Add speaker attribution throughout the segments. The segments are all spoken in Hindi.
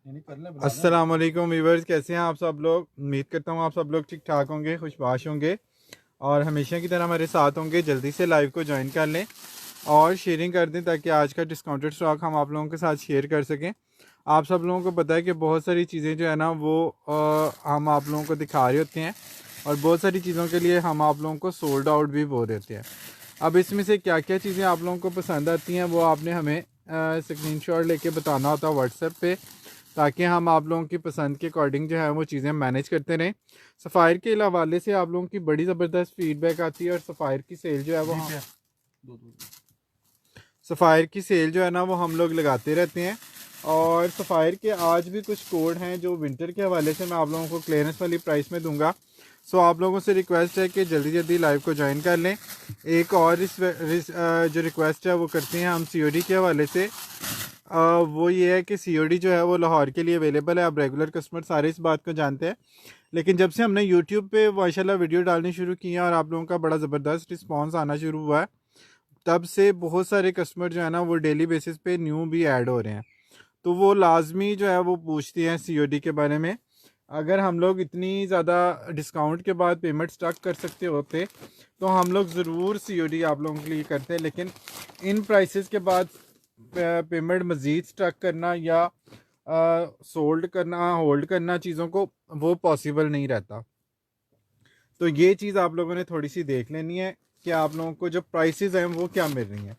Speaker 1: अस्सलाम वालेकुम व्यूवर्स, कैसे हैं आप सब लोग। उम्मीद करता हूँ आप सब लोग ठीक ठाक होंगे, खुशबाश होंगे और हमेशा की तरह हमारे साथ होंगे। जल्दी से लाइव को ज्वाइन कर लें और शेयरिंग कर दें ताकि आज का डिस्काउंटेड स्टॉक हम आप लोगों के साथ शेयर कर सकें। आप सब लोगों को पता है कि बहुत सारी चीज़ें जो है ना वो हम आप लोगों को दिखा रहे होते हैं और बहुत सारी चीज़ों के लिए हम आप लोगों को सोल्ड आउट भी बोल देते हैं। अब इसमें से क्या क्या चीज़ें आप लोगों को पसंद आती हैं वो आपने हमें स्क्रीनशॉट लेके बताना होता है व्हाट्सएप पे, ताकि हम आप लोगों की पसंद के अकॉर्डिंग जो है वो चीज़ें मैनेज करते रहें। सफ़ायर के हवाले से आप लोगों की बड़ी ज़बरदस्त फीडबैक आती है और सफ़ायर की सेल जो है वो सफ़ायर की सेल जो है ना वो हम लोग लगाते रहते हैं। और सफ़ायर के आज भी कुछ कोड हैं जो विंटर के हवाले से मैं आप लोगों को क्लियरेंस वाली प्राइस में दूंगा। सो आप लोगों से रिक्वेस्ट है कि जल्दी जल्दी लाइव को ज्वाइन कर लें। एक और जो रिक्वेस्ट है वो करते हैं हम सीओडी के हवाले से। वो ये है कि सीओडी जो है वो लाहौर के लिए अवेलेबल है। अब रेगुलर कस्टमर सारे इस बात को जानते हैं, लेकिन जब से हमने यूट्यूब पे माशाल्लाह वीडियो डालनी शुरू की है और आप लोगों का बड़ा ज़बरदस्त रिस्पांस आना शुरू हुआ है, तब से बहुत सारे कस्टमर जो है ना वो डेली बेसिस पे न्यू भी ऐड हो रहे हैं। तो वो लाजमी जो है वो पूछती हैं सीओडी के बारे में। अगर हम लोग इतनी ज़्यादा डिस्काउंट के बाद पेमेंट स्टक कर सकते होते तो हम लोग ज़रूर सीओडी आप लोगों के लिए करते, लेकिन इन प्राइसेस के बाद पेमेंट मज़ीद स्टक करना या सोल्ड करना, होल्ड करना चीज़ों को, वो पॉसिबल नहीं रहता। तो ये चीज़ आप लोगों ने थोड़ी सी देख लेनी है कि आप लोगों को जो प्राइसेस हैं वो क्या मिल रही हैं।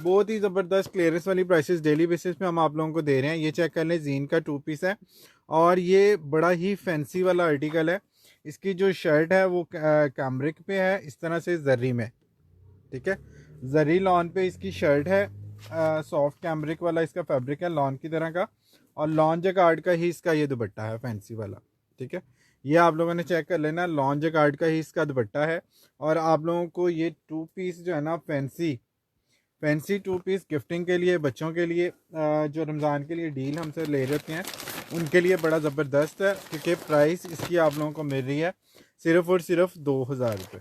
Speaker 1: बहुत ही ज़बरदस्त क्लियरेंस वाली प्राइसेस डेली बेसिस पे हम आप लोगों को दे रहे हैं। ये चेक कर लें, जीन का 2 पीस है और ये बड़ा ही फैंसी वाला आर्टिकल है। इसकी जो शर्ट है वो कैमरिक पे है, इस तरह से जरी में, ठीक है, जरी लॉन पे इसकी शर्ट है। सॉफ्ट कैमरिक वाला इसका फैब्रिक है, लॉन की तरह का, और लॉन जैकार्ड का ही इसका ये दुपट्टा है, फैंसी वाला। ठीक है, ये आप लोगों ने चेक कर लेना, लॉन जैकार्ड का ही इसका दुपट्टा है। और आप लोगों को ये 2 पीस जो है ना फैंसी फैंसी 2 पीस गिफ्टिंग के लिए, बच्चों के लिए जो रमज़ान के लिए डील हमसे ले रहते हैं उनके लिए बड़ा ज़बरदस्त है, क्योंकि प्राइस इसकी आप लोगों को मिल रही है सिर्फ़ और सिर्फ 2000 रुपये।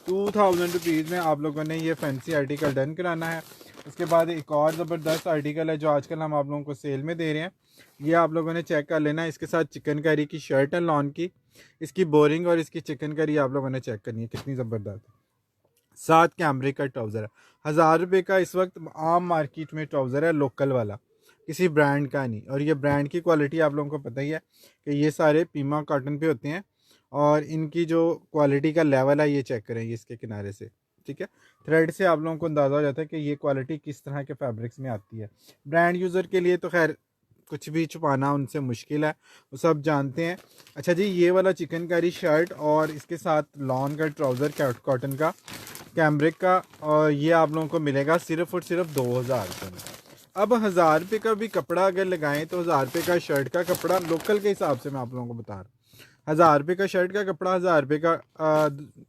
Speaker 1: 2000 रुपीज़ में आप लोगों ने ये फैंसी आर्टिकल डन कराना है। उसके बाद एक और ज़बरदस्त आर्टिकल है जो आजकल हम आप लोगों को सेल में दे रहे हैं, ये आप लोगों ने चेक कर लेना है। इसके साथ चिकन करी की शर्ट है लॉन की, इसकी बोरिंग और इसकी चिकन करी आप लोगों ने चेक करनी है कितनी ज़बरदस्त है। साथ कैमरे का ट्राउज़र है, 1000 रुपये का इस वक्त आम मार्केट में ट्राउज़र है, लोकल वाला, किसी ब्रांड का नहीं। और ये ब्रांड की क्वालिटी आप लोगों को पता ही है कि ये सारे पीमा कॉटन पे होते हैं और इनकी जो क्वालिटी का लेवल है ये चेक करें, ये इसके किनारे से, ठीक है, थ्रेड से आप लोगों को अंदाज़ा हो जाता है कि ये क्वालिटी किस तरह के फैब्रिक्स में आती है। ब्रांड यूज़र के लिए तो खैर कुछ भी छुपाना उनसे मुश्किल है, वो सब जानते हैं। अच्छा जी, ये वाला चिकन कारी शर्ट और इसके साथ लॉन का ट्राउज़र कॉटन का कैमरिक का, और ये आप लोगों को मिलेगा सिर्फ़ और सिर्फ 2000 रुपये में। अब 1000 रुपये का भी कपड़ा अगर लगाएं तो 1000 रुपये का शर्ट का कपड़ा लोकल के हिसाब से मैं आप लोगों को बता रहा हूँ, 1000 रुपये का शर्ट का कपड़ा, 1000 रुपये का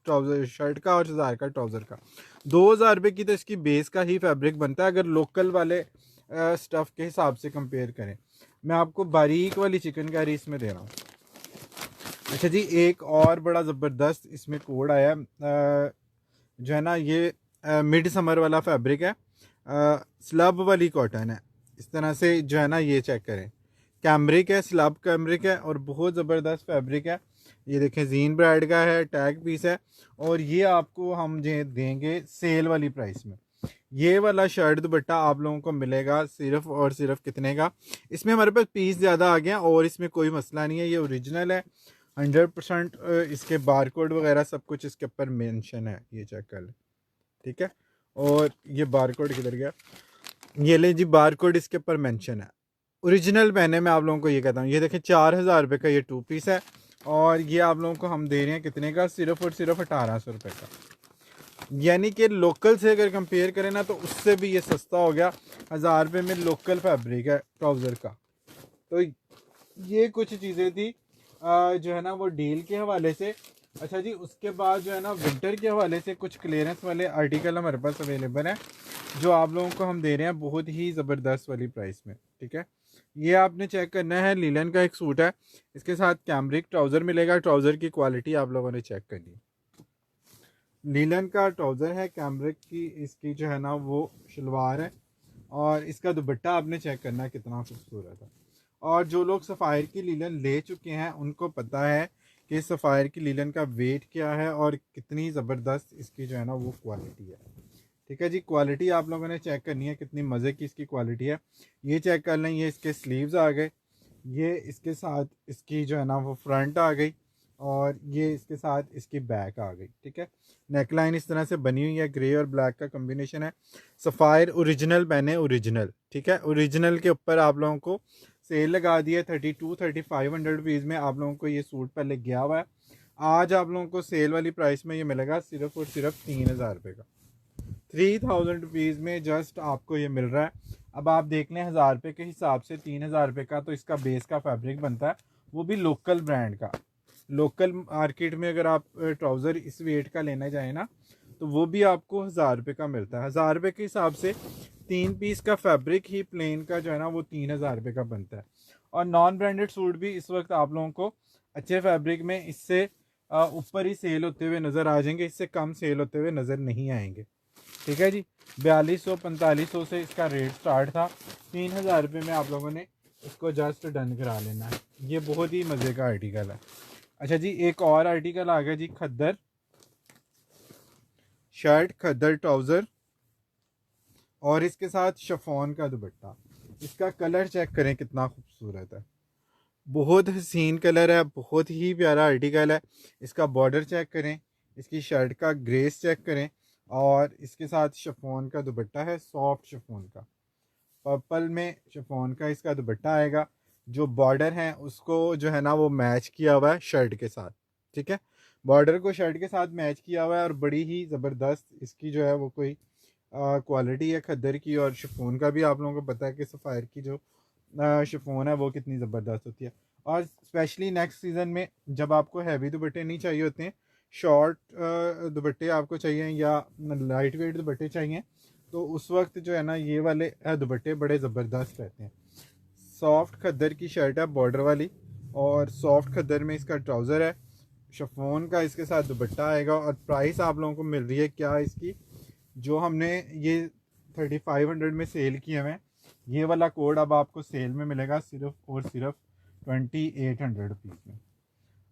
Speaker 1: ट्राउज़र शर्ट का और 1000 का ट्राउज़र का, 2000 रुपये की तो इसकी बेस का ही फैब्रिक बनता है अगर लोकल वाले स्टफ़ के हिसाब से कंपेयर करें। मैं आपको बारीक वाली चिकन कैरी इसमें दे रहा हूँ। अच्छा जी, एक और बड़ा ज़बरदस्त इसमें कोड आया जो है ना, ये मिड समर वाला फैब्रिक है, स्लब वाली कॉटन है, इस तरह से जो है ना, ये चेक करें, कैमरिक है, स्लब कैमरिक है और बहुत ज़बरदस्त फैब्रिक है। ये देखें, जीन ब्रांड का है, टैग पीस है और ये आपको हम देंगे सेल वाली प्राइस में। ये वाला शर्ट दुपट्टा आप लोगों को मिलेगा सिर्फ और सिर्फ कितने का। इसमें हमारे पास पीस ज़्यादा आ गया और इसमें कोई मसला नहीं है, ये ओरिजिनल है 100%। इसके बारकोड वगैरह सब कुछ इसके ऊपर मेंशन है, ये चेक कर लें, ठीक है। और ये बारकोड किधर गया, ये ले जी, बारकोड इसके ऊपर मेंशन है। ओरिजिनल पहने मैं आप लोगों को ये कहता हूँ। ये देखें, 4000 रुपये का ये 2 पीस है और ये आप लोगों को हम दे रहे हैं कितने का, सिर्फ और सिर्फ 1800 रुपये का। यानी कि लोकल से अगर कंपेयर करें ना तो उससे भी ये सस्ता हो गया। 1000 रुपये में लोकल फैब्रिक है ट्राउज़र का। तो ये कुछ चीज़ें थी जो है ना वो डील के हवाले से। अच्छा जी, उसके बाद जो है ना विंटर के हवाले से कुछ क्लियरेंस वाले आर्टिकल हमारे पास अवेलेबल हैं जो आप लोगों को हम दे रहे हैं बहुत ही ज़बरदस्त वाली प्राइस में, ठीक है। ये आपने चेक करना है, लीलन का एक सूट है, इसके साथ कैमरिक ट्राउज़र मिलेगा। ट्राउज़र की क्वालिटी आप लोगों ने चेक करनी है, लीलन का ट्राउज़र है, कैमरिक की इसकी जो है ना वो शलवार है और इसका दुपट्टा आपने चेक करना है कितना खूबसूरत है। और जो लोग सफ़ायर की लीलन ले चुके हैं उनको पता है कि सफ़ायर की लीलन का वेट क्या है और कितनी ज़बरदस्त इसकी जो है ना वो क्वालिटी है। ठीक है जी, क्वालिटी आप लोगों ने चेक करनी है, कितनी मज़े की इसकी क्वालिटी है ये चेक कर लें। ये इसके स्लीव्स आ गए, ये इसके साथ इसकी जो है ना वो फ्रंट आ गई, और ये इसके साथ इसकी बैक आ गई। ठीक है, नेकलाइन इस तरह से बनी हुई है, ग्रे और ब्लैक का कॉम्बिनेशन है। सफ़ायर ओरिजिनल पहने, ओरिजिनल। ठीक है, ओरिजिनल के ऊपर आप लोगों को सेल लगा दी है 32-3500 रुपीज़ में। आप लोगों को ये सूट पहले गया हुआ है, आज आप लोगों को सेल वाली प्राइस में ये मिलेगा सिर्फ और सिर्फ 3000 रुपये का। 3000 रुपीज़ में जस्ट आपको ये मिल रहा है। अब आप देख लें 1000 रुपये के हिसाब से 3000 रुपये का तो इसका बेस का फैब्रिक बनता है, वो भी लोकल ब्रांड का। लोकल मार्केट में अगर आप ट्राउज़र इस वेट का लेना चाहें ना तो वो भी आपको 1000 रुपये का मिलता है। 1000 रुपये के हिसाब से 3 पीस का फैब्रिक ही प्लेन का जो है ना वो 3000 रुपये का बनता है। और नॉन ब्रांडेड सूट भी इस वक्त आप लोगों को अच्छे फैब्रिक में इससे ऊपर ही सेल होते हुए नज़र आ जाएंगे, इससे कम सेल होते हुए नज़र नहीं आएंगे। ठीक है जी, 4200-4500 से इसका रेट स्टार्ट था। 3000 रुपये में आप लोगों ने इसको जस्ट डन करा लेना है। ये बहुत ही मज़े का आर्टिकल है। अच्छा जी, एक और आर्टिकल आ गया जी, खद्दर शर्ट, खद्दर ट्राउज़र और इसके साथ शिफॉन का दुपट्टा। इसका कलर चेक करें कितना खूबसूरत है, बहुत हसीन कलर है, बहुत ही प्यारा आर्टिकल है। इसका बॉर्डर चेक करें, इसकी शर्ट का ग्रेस चेक करें, और इसके साथ शिफॉन का दुपट्टा है, सॉफ्ट शिफॉन का, पर्पल में शिफॉन का इसका दुपट्टा आएगा। जो बॉर्डर है उसको जो है ना वो मैच किया हुआ है शर्ट के साथ। ठीक है, बॉर्डर को शर्ट के साथ मैच किया हुआ है, और बड़ी ही ज़बरदस्त इसकी जो है वो कोई क्वालिटी है खद्दर की। और शिफॉन का भी आप लोगों को पता है कि सफ़ायर की जो शिफॉन है वो कितनी ज़बरदस्त होती है। और स्पेशली नेक्स्ट सीज़न में जब आपको हैवी दुपट्टे नहीं चाहिए होते हैं, शॉर्ट दुपट्टे आपको चाहिए या लाइट वेट दुपट्टे चाहिए, तो उस वक्त जो है ना ये वाले दुपट्टे बड़े ज़बरदस्त रहते हैं। सॉफ्ट खद्दर की शर्ट है बॉर्डर वाली, और सॉफ्ट खद्दर में इसका ट्राउज़र है, शिफॉन का इसके साथ दुपट्टा आएगा। और प्राइस आप लोगों को मिल रही है क्या इसकी, जो हमने ये 3500 में सेल किए हुए हैं, ये वाला कोड अब आपको सेल में मिलेगा सिर्फ और सिर्फ 2800 रुपीज़ में।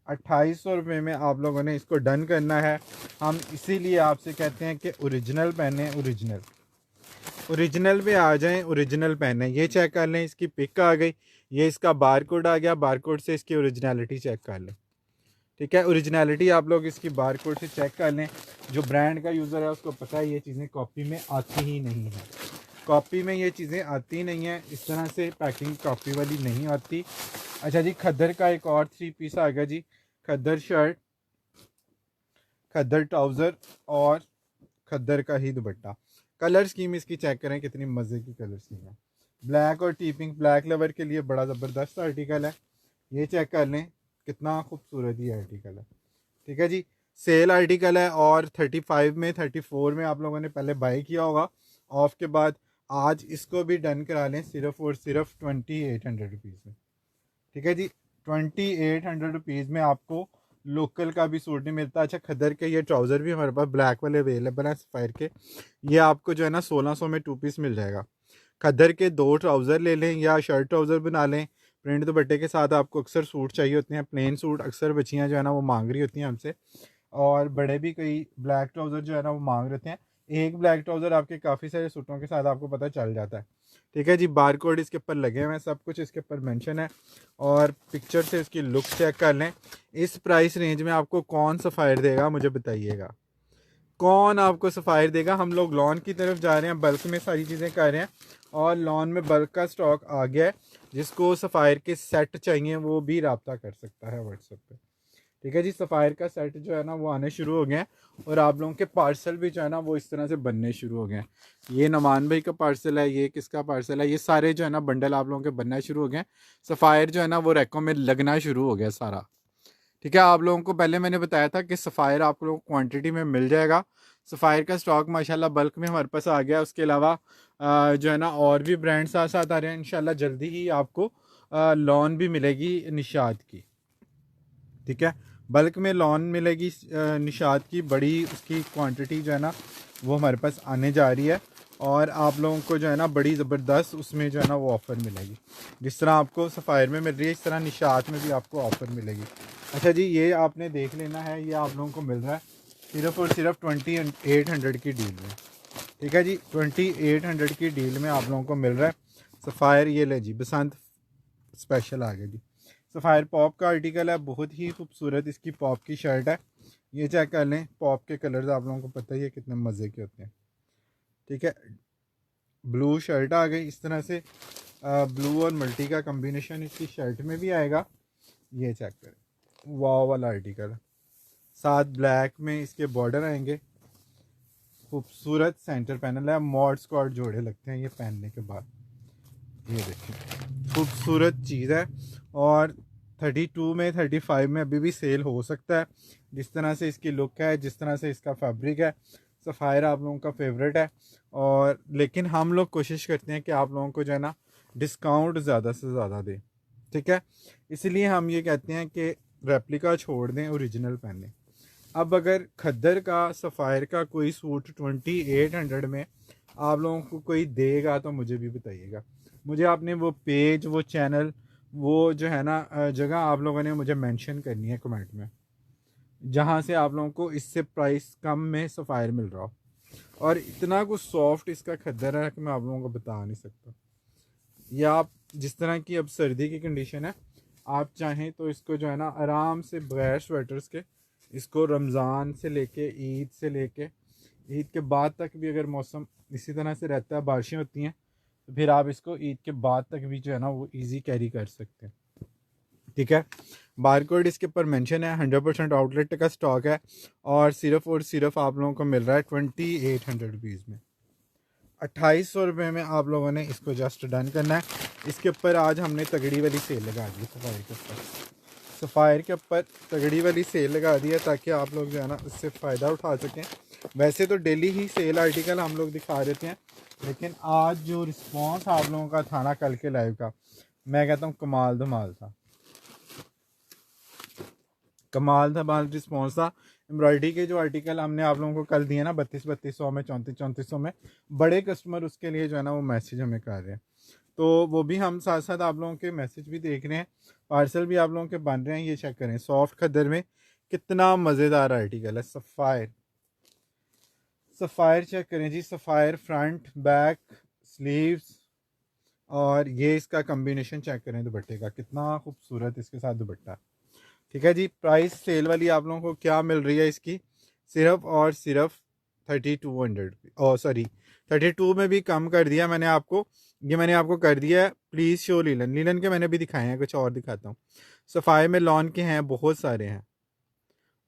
Speaker 1: 2800 रुपये में आप लोगों ने इसको डन करना है। हम इसीलिए आपसे कहते हैं कि ओरिजिनल पहने, ओरिजिनल ओरिजिनल पे आ जाएं, ओरिजिनल पहने। ये चेक कर लें, इसकी पिक आ गई, ये इसका बार कोड आ गया, बार कोड से इसकी ओरिजिनलिटी चेक कर लें। ठीक है, ओरिजिनलिटी आप लोग इसकी बार कोड से चेक कर लें। जो ब्रांड का यूज़र है उसको पता है ये चीज़ें कॉपी में आती ही नहीं है, कॉपी में ये चीज़ें आती नहीं हैं, इस तरह से पैकिंग कॉपी वाली नहीं आती। अच्छा जी, खद्दर का एक और 3 पीस आ गया जी, खद्दर शर्ट, खद्दर ट्राउज़र और खद्दर का ही दुपट्टा। कलर स्कीम इसकी चेक करें कितनी मज़े की कलर स्कीम है। ब्लैक और टी पिंक, ब्लैक लवर के लिए बड़ा ज़बरदस्त आर्टिकल है। ये चेक कर लें कितना खूबसूरत ये आर्टिकल है। ठीक है जी, सेल आर्टिकल है, और 35 में 34 में आप लोगों ने पहले बाई किया होगा ऑफ के बाद। आज इसको भी डन करा लें सिर्फ और सिर्फ 2800 रुपीज़ में। ठीक है जी, 2800 रुपीज़ में आपको लोकल का भी सूट नहीं मिलता। अच्छा, खद्दर के ये ट्राउज़र भी हमारे पास ब्लैक वाले अवेलेबल हैं सफ़ायर के, ये आपको जो है ना 1600 में 2 पीस मिल जाएगा। खद्दर के 2 ट्राउज़र ले लें या शर्ट ट्राउज़र बना लें प्रिंट दुपट्टे के साथ। आपको अक्सर सूट चाहिए होते हैं, प्लेन सूट अक्सर बच्चियाँ जो है ना वो मांग रही होती हैं हमसे, और बड़े भी कई ब्लैक ट्राउज़र जो है ना वो मांग रहे हैं। एक ब्लैक ट्राउज़र आपके काफ़ी सारे सूटों के साथ आपको पता चल जाता है। ठीक है जी, बार कोड इसके ऊपर लगे हुए हैं, सब कुछ इसके ऊपर मेंशन है, और पिक्चर से इसकी लुक चेक कर लें। इस प्राइस रेंज में आपको कौन सफ़ायर देगा मुझे बताइएगा, कौन आपको सफ़ायर देगा। हम लोग लॉन की तरफ जा रहे हैं, बल्क में सारी चीज़ें कर रहे हैं, और लॉन में बल्क का स्टॉक आ गया है। जिसको सफ़ायर के सेट चाहिए वो भी रब्ता कर सकता है व्हाट्सएप पे। ठीक है जी, सफ़ायर का सेट जो है ना वो आने शुरू हो गए हैं, और आप लोगों के पार्सल भी जो है ना वो इस तरह से बनने शुरू हो गए हैं। ये नमान भाई का पार्सल है, ये किसका पार्सल है, ये सारे जो है ना बंडल आप लोगों के बनना शुरू हो गए हैं। सफ़ायर जो है ना वो रैकों में लगना शुरू हो गया सारा। ठीक है, आप लोगों को पहले मैंने बताया था कि सफ़ायर आप लोगों को क्वांटिटी में मिल जाएगा। सफ़ायर का स्टॉक माशाल्लाह बल्क में हमारे पास आ गया। उसके अलावा जो है ना और भी ब्रांड साथ साथ आ रहे हैं। इंशाल्लाह जल्दी ही आपको लॉन भी मिलेगी निशात की। ठीक है, बल्क में लॉन मिलेगी निशात की, बड़ी उसकी क्वांटिटी जो है ना वो हमारे पास आने जा रही है। और आप लोगों को जो है ना बड़ी ज़बरदस्त उसमें जो है ना वो ऑफ़र मिलेगी। जिस तरह आपको सफ़ायर में मिल रही है इस तरह निशात में भी आपको ऑफ़र मिलेगी। अच्छा जी, ये आपने देख लेना है, ये आप लोगों को मिल रहा है सिर्फ़ और सिर्फ 2800 की डील में। ठीक है जी, 2800 की डील में आप लोगों को मिल रहा है सफ़ायर। ये ले जी, बसंत स्पेशल आ गया जी। सफ़ायर पॉप का आर्टिकल है, बहुत ही खूबसूरत इसकी पॉप की शर्ट है। ये चेक कर लें, पॉप के कलर्स आप लोगों को पता ही है कितने मज़े के होते हैं। ठीक है, ब्लू शर्ट आ गई इस तरह से, ब्लू और मल्टी का कम्बिनेशन इसकी शर्ट में भी आएगा। ये चेक करें, वाव वाला आर्टिकल, साथ ब्लैक में इसके बॉर्डर आएंगे। खूबसूरत सेंटर पैनल है, मॉड स्क्वाड जोड़े लगते हैं ये पहनने के बाद। ये देखिए खूबसूरत चीज़ है। और 32 में 35 में अभी भी सेल हो सकता है। जिस तरह से इसकी लुक है, जिस तरह से इसका फैब्रिक है, सफ़ायर आप लोगों का फेवरेट है। और लेकिन हम लोग कोशिश करते हैं कि आप लोगों को जो है ना डिस्काउंट ज़्यादा से ज़्यादा दें। ठीक है, इसलिए हम ये कहते हैं कि रेप्लिका छोड़ दें, ओरिजिनल पहने। अब अगर खद्दर का सफ़ायर का कोई सूट 2800 में आप लोगों को कोई देगा तो मुझे भी बताइएगा। मुझे आपने वो पेज, वो चैनल, वो जो है ना जगह आप लोगों ने मुझे मेंशन करनी है कमेंट में, जहाँ से आप लोगों को इससे प्राइस कम में सफ़ायर मिल रहा हो। और इतना कुछ सॉफ्ट इसका खद्दर है कि मैं आप लोगों को बता नहीं सकता। या आप जिस तरह की अब सर्दी की कंडीशन है, आप चाहें तो इसको जो है ना आराम से बगैर स्वेटर्स के इसको रमज़ान से लेके ईद से लेके ईद के बाद तक भी अगर मौसम इसी तरह से रहता है, बारिशें होती हैं, तो फिर आप इसको ईद के बाद तक भी जो है ना वो इजी कैरी कर सकते हैं। ठीक है, बारकोड इसके ऊपर मेंशन है, 100% आउटलेट का स्टॉक है। और सिर्फ आप लोगों को मिल रहा है 2800 रुपीज़ में। 2800 रुपये में आप लोगों ने इसको जस्ट डन करना है। इसके ऊपर आज हमने तगड़ी वाली सेल लगा दी सफ़ायर के ऊपर, सफ़ायर के ऊपर तगड़ी वाली सेल लगा दी है ताकि आप लोग जो है ना उससे फ़ायदा उठा सकें। वैसे तो डेली ही सेल आर्टिकल हम लोग दिखा देते हैं, लेकिन आज जो रिस्पांस आप लोगों का था ना कल के लाइव का, मैं कहता हूँ कमाल धमाल था, कमाल धमाल रिस्पॉन्स था। एम्ब्रॉयडरी के जो आर्टिकल हमने आप लोगों को कल दिए ना 3200 में, 3400 में, बड़े कस्टमर उसके लिए जो है ना वो मैसेज हमें कर रहे हैं। तो वो भी हम साथ साथ आप लोगों के मैसेज भी देख रहे हैं, पार्सल भी आप लोगों के बन रहे हैं। ये चेक करें, सॉफ्ट खद्दर में कितना मज़ेदार आर्टिकल है। सफ़ायर, सफ़ायर चेक करें जी, सफ़ायर फ्रंट बैक स्लीव्स, और ये इसका कम्बिनेशन चेक करें दुपट्टे का, कितना खूबसूरत इसके साथ दुपट्टा। ठीक है जी, प्राइस सेल वाली आप लोगों को क्या मिल रही है इसकी, सिर्फ और सिर्फ 3200। ओ सॉरी, 32 में भी कम कर दिया मैंने आपको, ये मैंने आपको कर दिया है। प्लीज़ शो लीलन, लीलन के मैंने भी दिखाए हैं, कुछ और दिखाता हूँ। सफ़ाई में लॉन के हैं, बहुत सारे हैं,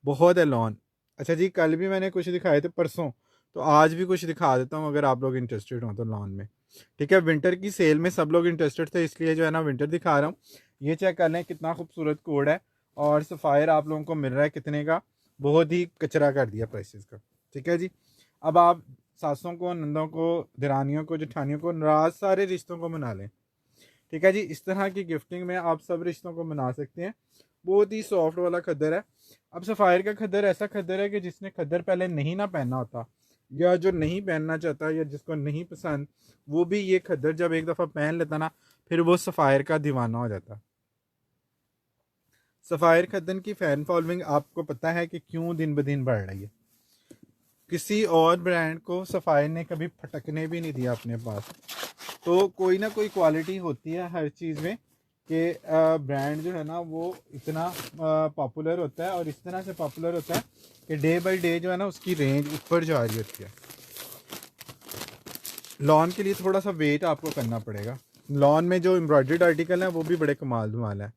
Speaker 1: बहुत है लॉन। अच्छा जी, कल भी मैंने कुछ दिखाए थे परसों, तो आज भी कुछ दिखा देता हूँ अगर आप लोग इंटरेस्टेड हो तो लॉन में। ठीक है, विंटर की सेल में सब लोग इंटरेस्टेड थे, इसलिए जो है ना विंटर दिखा रहा हूँ। ये चेक कर लें, कितना खूबसूरत कोड है। और सफ़ायर आप लोगों को मिल रहा है कितने का, बहुत ही कचरा कर दिया प्राइसेस का। ठीक है जी, अब आप सासों को, नंदों को, दिरानियों को, जेठानियों को, नाराज सारे रिश्तों को मना लें। ठीक है जी, इस तरह की गिफ्टिंग में आप सब रिश्तों को मना सकते हैं। बहुत ही सॉफ्ट वाला खद्दर है। अब सफ़ायर का खद्दर ऐसा खद्दर है कि जिसने खद्दर पहले नहीं ना पहना होता, या जो नहीं पहनना चाहता, या जिसको नहीं पसंद, वो भी ये खद्दर जब एक दफ़ा पहन लेता ना, फिर वो सफ़ायर का दीवाना हो जाता। सफ़ायर खद्दर की फ़ैन फॉलोइंग आपको पता है कि क्यों दिन ब दिन बढ़ रही है। किसी और ब्रांड को सफ़ायर ने कभी फटकने भी नहीं दिया अपने पास। तो कोई ना कोई क्वालिटी होती है हर चीज़ में कि ब्रांड जो है ना वो इतना पॉपुलर होता है, और इस तरह से पॉपुलर होता है कि डे बाय डे जो है ना उसकी रेंज ऊपर जा रही होती है। लॉन के लिए थोड़ा सा वेट आपको करना पड़ेगा। लॉन में जो एम्ब्रॉयडर्ड आर्टिकल हैं वो भी बड़े कमाल धमाल है,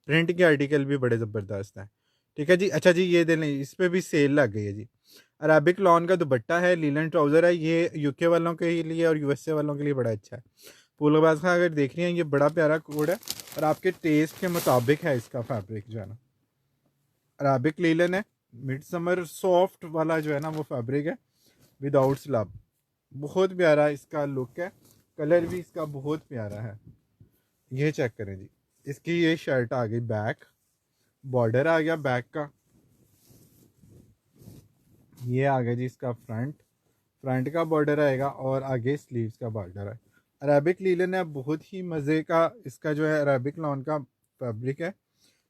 Speaker 1: प्रिंट के आर्टिकल भी बड़े ज़बरदस्त हैं। ठीक है जी, अच्छा जी, ये दे लें, इस पर भी सेल लग गई है जी। अरेबिक लॉन का दुपट्टा है, लीलन ट्राउज़र है, ये यूके वालों के लिए और यूएसए वालों के लिए बड़ा अच्छा है। पुलबाज का अगर देख रही हैं, ये बड़ा प्यारा कोड है, और आपके टेस्ट के मुताबिक है इसका फैब्रिक जो है ना। अरेबिक लीलन है, मिड समर सॉफ्ट वाला जो है ना वो फैब्रिक है, विदाउट स्लब। बहुत प्यारा इसका लुक है, कलर भी इसका बहुत प्यारा है। ये चेक करें जी, इसकी ये शर्ट आ गई बैक, बॉर्डर आ गया बैक का, ये आ गया जी इसका फ्रंट। फ्रंट का बॉर्डर आएगा और आगे स्लीव्स का बॉर्डर है। अरेबिक लीलन है, बहुत ही मज़े का इसका जो है अरेबिक लॉन का फैब्रिक है,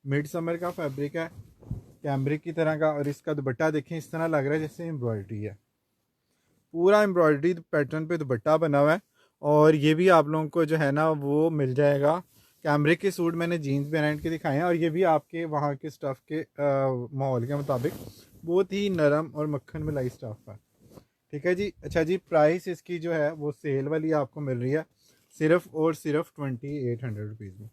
Speaker 1: मिड समर का फैब्रिक है, कैमरिक की तरह का। और इसका दुपट्टा देखें, इस तरह लग रहा है जैसे एम्ब्रॉयडरी है, पूरा एम्ब्रॉयडरी पैटर्न पे दुपट्टा बना हुआ है। और ये भी आप लोगों को जो है ना वो मिल जाएगा। कैमरिक के सूट मैंने जीन्स पहन के दिखाए हैं, और ये भी आपके वहाँ के स्टफ़ के माहौल के मुताबिक बहुत ही नरम और मक्खन मलाई स्टफ़ है। ठीक है जी। अच्छा जी, प्राइस इसकी जो है वो सेल वाली आपको मिल रही है सिर्फ और सिर्फ 2800 रुपीज़ में।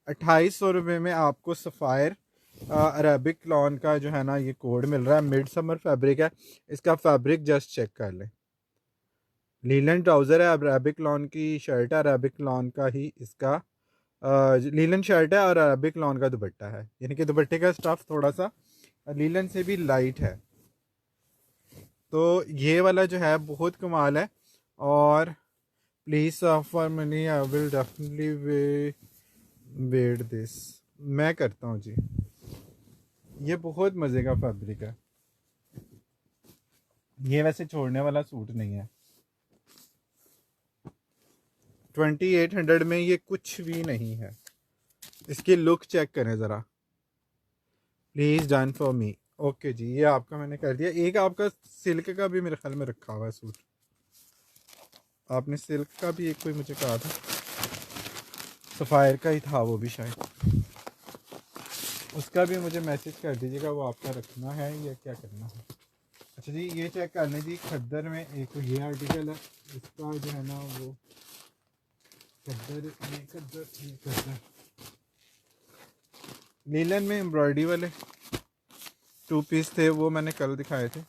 Speaker 1: 2800 रुपये में आपको सफ़ायर अरेबिक लॉन का जो है ना ये कोड मिल रहा है। मिड समर फैब्रिक है, इसका फैब्रिक जस्ट चेक कर लें। लीलन ट्राउज़र है, अरेबिक लॉन की शर्ट है, अरेबिक लॉन का ही इसका लीलन शर्ट है और अरेबिक लॉन का दुपट्टा है, यानी कि दुपट्टे का स्टफ़ थोड़ा सा लीलन से भी लाइट है। तो ये वाला जो है बहुत कमाल है। और please offer money, I will definitely wait this. मैं करता हूँ जी, ये बहुत मज़े का फैब्रिक है, ये वैसे छोड़ने वाला सूट नहीं है। 2800 में ये कुछ भी नहीं है। इसकी लुक चेक करें ज़रा please, done for me. Okay जी, ये आपका मैंने कर दिया। एक आपका सिल्क का भी मेरे ख्याल में रखा हुआ है सूट, आपने सिल्क का भी एक कोई मुझे कहा था, सफ़ायर का ही था वो भी शायद, उसका भी मुझे मैसेज कर दीजिएगा, वो आपका रखना है या क्या करना है। अच्छा जी, ये चेक कर लें जी, खद्दर में एक ये आर्टिकल है, इसका जो है ना वो खद्दर लीलन में एम्ब्रॉयडरी वाले 2 पीस थे, वो मैंने कल दिखाए थे।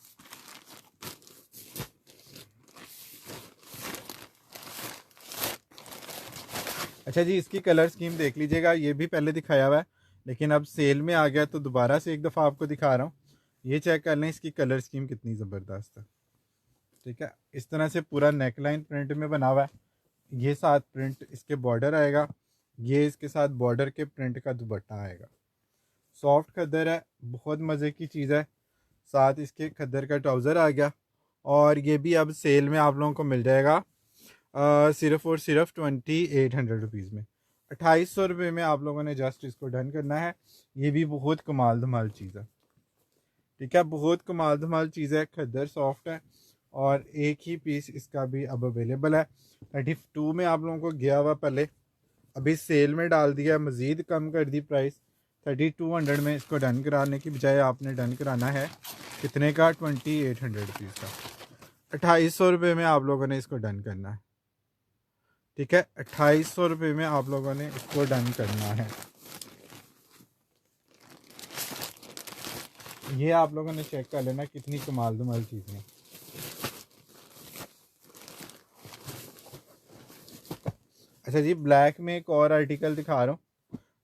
Speaker 1: अच्छा जी, इसकी कलर स्कीम देख लीजिएगा, ये भी पहले दिखाया हुआ है लेकिन अब सेल में आ गया तो दोबारा से एक दफ़ा आपको दिखा रहा हूँ। ये चेक कर लें इसकी कलर स्कीम कितनी ज़बरदस्त है। ठीक है, इस तरह से पूरा नेक लाइन प्रिंट में बना हुआ है, ये साथ प्रिंट इसके बॉर्डर आएगा, ये इसके साथ बॉर्डर के प्रिंट का दुपट्टा आएगा। सॉफ्ट खद्दर है, बहुत मज़े की चीज़ है। साथ इसके खद्दर का ट्राउज़र आ गया, और ये भी अब सेल में आप लोगों को मिल जाएगा सिर्फ़ और सिर्फ 2800 रुपीज़ में। 2800 रुपये में आप लोगों ने जस्ट इसको डन करना है। ये भी बहुत कमाल धमाल चीज़ है। ठीक है, बहुत कमाल धमाल चीज़ है, खद्दर सॉफ्ट है, और एक ही पीस इसका भी अब अवेलेबल है। 32 में आप लोगों को गया हुआ पहले, अभी सेल में डाल दिया, मज़ीद कम कर दी प्राइस। 3200 में इसको डन कराने की बजाय आपने डन कराना है कितने का, 2800 रुपीज़ का। 2800 रुपये में आप लोगों ने इसको डन करना है। ठीक है, 2800 रुपये में आप लोगों ने इसको डन करना है। ये आप लोगों ने चेक कर लेना कितनी कमाल धमाल चीज़ें। अच्छा जी, ब्लैक में एक और आर्टिकल दिखा रहा हूँ,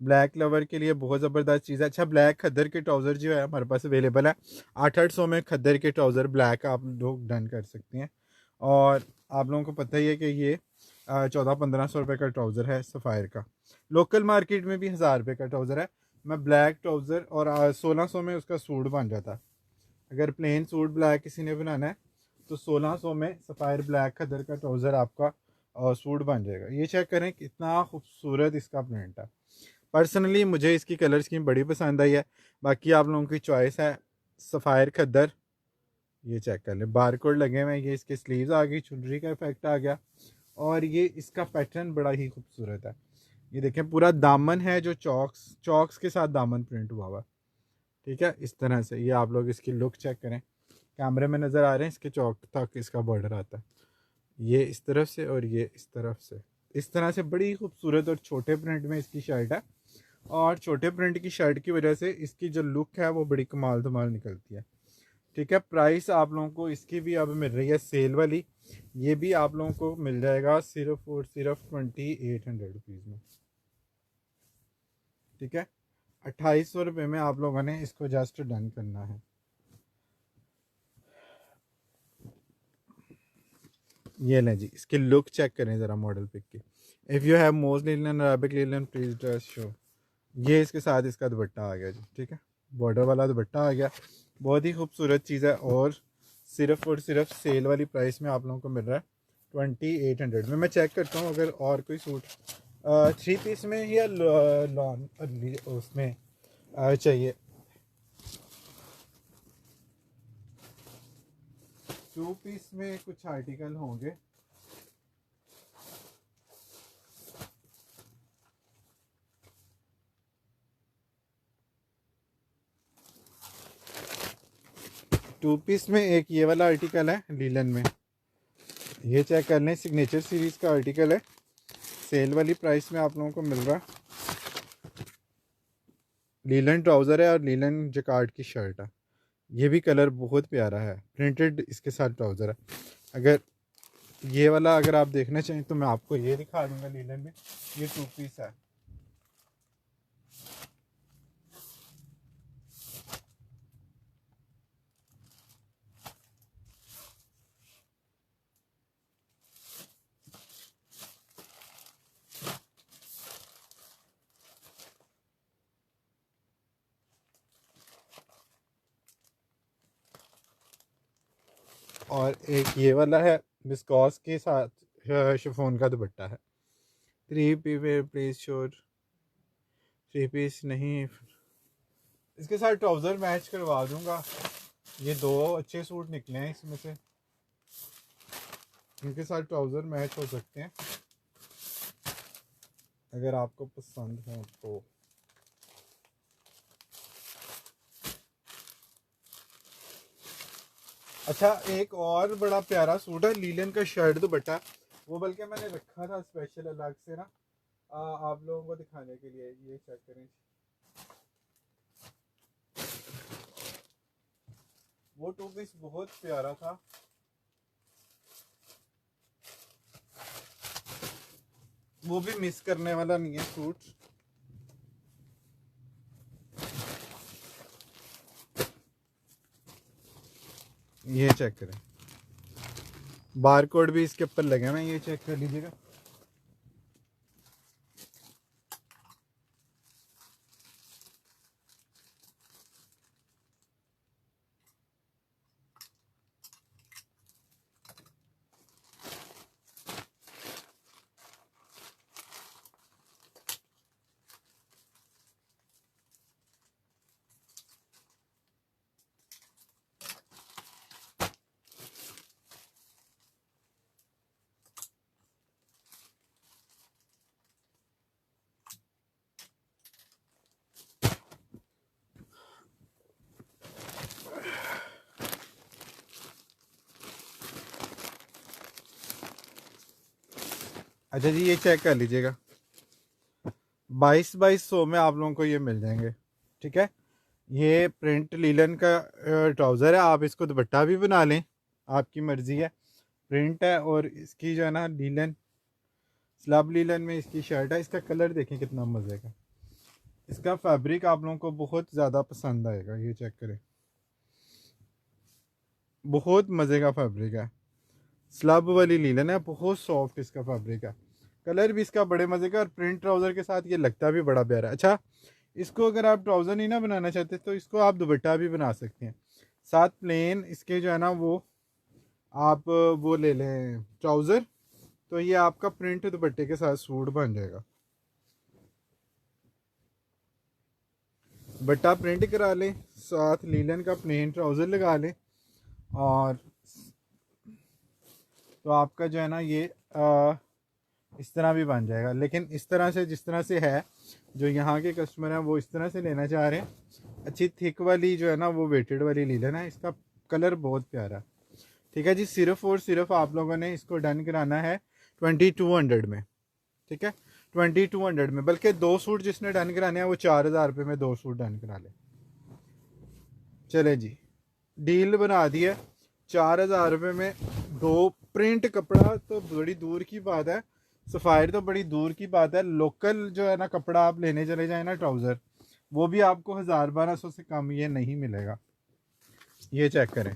Speaker 1: ब्लैक लवर के लिए बहुत ज़बरदस्त चीज़ है। अच्छा, ब्लैक खद्दर के ट्राउज़र जो है हमारे पास अवेलेबल है। 800 में खद्दर के ट्राउज़र ब्लैक आप लोग डन कर सकते हैं। और आप लोगों को पता ही है कि ये 1400-1500 रुपये का ट्राउज़र है सफ़ायर का। लोकल मार्केट में भी 1000 रुपये का ट्राउज़र है। मैं ब्लैक ट्राउज़र और 1600 में उसका सूट बन जाता है। अगर प्लेन सूट ब्लैक किसी ने बनाना है तो 1600 में सफ़ायर ब्लैक खद्दर का ट्राउज़र आपका सूट बन जाएगा। ये चेक करें कितना खूबसूरत इसका प्रिंट है। पर्सनली मुझे इसकी कलर स्कीम बड़ी पसंद आई है, बाकी आप लोगों की चॉइस है। सफ़ायर खद्दर, ये चेक कर लें, बारकोड लगे हुए हैं, ये इसके स्लीव्स आ गई, चुनरी का इफेक्ट आ गया, और ये इसका पैटर्न बड़ा ही खूबसूरत है। ये देखें, पूरा दामन है जो चॉक्स के साथ दामन प्रिंट हुआ हुआ। ठीक है, इस तरह से ये आप लोग इसकी लुक चेक करें, कैमरे में नज़र आ रहे हैं, इसके चौक तक इसका बॉर्डर आता है, ये इस तरफ से और ये इस तरफ से, इस तरह से बड़ी खूबसूरत और छोटे प्रिंट में इसकी शर्ट है। और छोटे प्रिंट की शर्ट की वजह से इसकी जो लुक है वो बड़ी कमाल धमाल निकलती है। ठीक है, प्राइस आप लोगों को इसकी भी अब मिल रही है सेल वाली, ये भी आप लोगों को मिल जाएगा सिर्फ और सिर्फ 2800 रुपीज़ में। ठीक है, 2800 रुपये में आप लोगों ने इसको जस्ट डन करना है। ये लें जी, इसकी लुक चेक करें ज़रा मॉडल पिक की। If you have most linen Arabic linen please just show. ये इसके साथ इसका दुपट्टा आ गया जी। ठीक है, बॉर्डर वाला दुपट्टा आ गया, बहुत ही खूबसूरत चीज़ है। और सिर्फ और सिर्फ सेल वाली प्राइस में आप लोगों को मिल रहा है 2800 में। मैं चेक करता हूँ अगर और कोई सूट 3 पीस में या लॉन उसमें चाहिए। 2 पीस में कुछ आर्टिकल होंगे। टू पीस में एक ये वाला आर्टिकल है लीलन में, ये चेक कर लें, सिग्नेचर सीरीज़ का आर्टिकल है, सेल वाली प्राइस में आप लोगों को मिल रहा है। लीलन ट्राउज़र है और लीलन जकार्ड की शर्ट है। ये भी कलर बहुत प्यारा है, प्रिंटेड इसके साथ ट्राउज़र है। अगर ये वाला अगर आप देखना चाहें तो मैं आपको ये दिखा दूंगा लीलन में, ये 2 पीस है। और एक ये वाला है बिस्कॉस के साथ शिफॉन का दुपट्टा है। 3 पीस प्लीज श्योर, 3 पीस नहीं, इसके साथ ट्राउज़र मैच करवा दूंगा। ये 2 अच्छे सूट निकले हैं इसमें से, इनके साथ ट्राउज़र मैच हो सकते हैं अगर आपको पसंद हो तो। अच्छा, एक और बड़ा प्यारा सूट है लीलन का शर्ट दुपट्टा, वो बल्कि मैंने रखा था स्पेशल अलग से ना आप लोगों को दिखाने के लिए। ये चेक करें, वो 2 पीस बहुत प्यारा था। वो भी मिस करने वाला नहीं है सूट। ये चेक करें, बार कोड भी इसके ऊपर लगे हुए हैं, ये चेक कर लीजिएगा। अच्छा जी, ये चेक कर लीजिएगा, 2200 में आप लोगों को ये मिल जाएंगे। ठीक है, ये प्रिंट लीलन का ट्राउज़र है, आप इसको दुपट्टा भी बना लें, आपकी मर्ज़ी है। प्रिंट है और इसकी जो है ना लीलन, स्लब लीलन में इसकी शर्ट है। इसका कलर देखें कितना मज़े का, इसका फैब्रिक आप लोगों को बहुत ज़्यादा पसंद आएगा। ये चेक करें, बहुत मज़े का फैब्रिक है, स्लब वाली लीलन है, बहुत सॉफ्ट इसका फैब्रिक है। कलर भी इसका बड़े मज़े का, और प्रिंट ट्राउज़र के साथ ये लगता भी बड़ा प्यारा है। अच्छा, इसको अगर आप ट्राउज़र नहीं ना बनाना चाहते तो इसको आप दुपट्टा भी बना सकते हैं। साथ प्लेन इसके जो है ना वो आप वो ले लें ट्राउज़र, तो ये आपका प्रिंट दुपट्टे के साथ सूट बन जाएगा। दुपट्टा प्रिंट करा लें, साथ लीलन का प्लेन ट्राउज़र लगा लें, और तो आपका जो है ना ये इस तरह भी बन जाएगा। लेकिन इस तरह से, जिस तरह से है, जो यहाँ के कस्टमर हैं वो इस तरह से लेना चाह रहे हैं, अच्छी थिक वाली जो है ना वो वेटेड वाली लीलन है। इसका कलर बहुत प्यारा है। ठीक है जी, सिर्फ और सिर्फ आप लोगों ने इसको डन कराना है 2200 में। ठीक है, 2200 में, बल्कि 2 सूट जिसने डन कराने हैं वो 4000 रुपये में 2 सूट डन करा ले। चले जी, डील बना दी है। 4000 रुपये में 2 प्रिंट कपड़ा तो बड़ी दूर की बात है, सफ़ायर तो बड़ी दूर की बात है। लोकल जो है ना कपड़ा आप लेने चले जाए ना ट्राउज़र, वो भी आपको 1000-1200 से कम ये नहीं मिलेगा। ये चेक करें,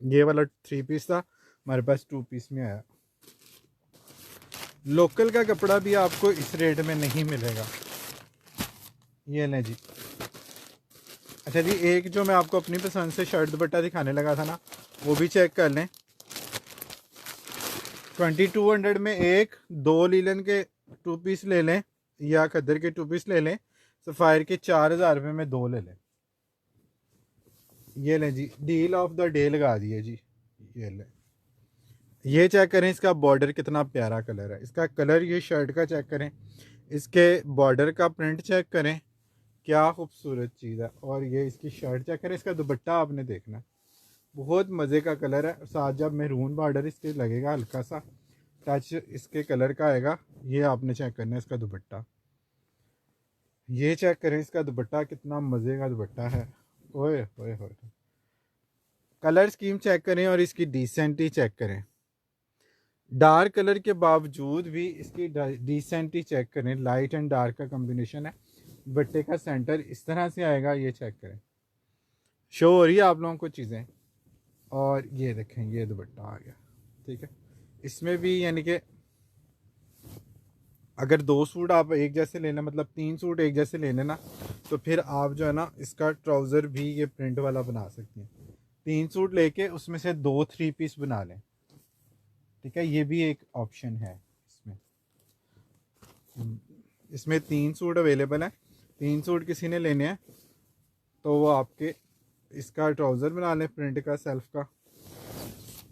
Speaker 1: ये वाला 3 पीस था, हमारे पास 2 पीस में आया। लोकल का कपड़ा भी आपको इस रेट में नहीं मिलेगा। ये लें जी। अच्छा जी, एक जो मैं आपको अपनी पसंद से शर्ट दुपट्टा दिखाने लगा था ना, वो भी चेक कर लें। 2200 में एक 2 लीलन के 2 पीस ले लें या खद्दर के 2 पीस ले लें। सफ़ायर के 4000 रुपये में 2 ले लें। ये लें जी, डील ऑफ द डे लगा दिए जी। ये लें, ये चेक करें इसका बॉर्डर कितना प्यारा कलर है। इसका कलर, ये शर्ट का चेक करें, इसके बॉर्डर का प्रिंट चेक करें, क्या खूबसूरत चीज़ है। और ये इसकी शर्ट चेक करें, इसका दुपट्टा आपने देखना है, बहुत मज़े का कलर है। साथ जब मैरून बॉर्डर इसके लगेगा, हल्का सा टच इसके कलर का आएगा। ये आपने चेक करना है इसका दुपट्टा। ये चेक करें इसका दुपट्टा, कितना मज़े का दुपट्टा है। ओए ओए ओए, कलर स्कीम चेक करें और इसकी डिसेंटी चेक करें। डार्क कलर के बावजूद भी इसकी डिसेंटी चेक करें। लाइट एंड डार्क का कॉम्बिनेशन है। दुपट्टे का सेंटर इस तरह से आएगा, ये चेक करें। शो हो रही है आप लोगों को चीज़ें। और ये देखें, ये दुपट्टा आ गया, ठीक है। इसमें भी यानी कि अगर 2 सूट आप एक जैसे लेना, मतलब 3 सूट एक जैसे ले लेना, तो फिर आप जो है ना इसका ट्राउज़र भी ये प्रिंट वाला बना सकती हैं। 3 सूट लेके उसमें से 2 3 पीस बना लें, ठीक है। ये भी एक ऑप्शन है इसमें। इसमें 3 सूट अवेलेबल हैं। 3 सूट किसी ने लेने हैं तो वो आपके इसका ट्राउज़र बना लें प्रिंट का, सेल्फ का।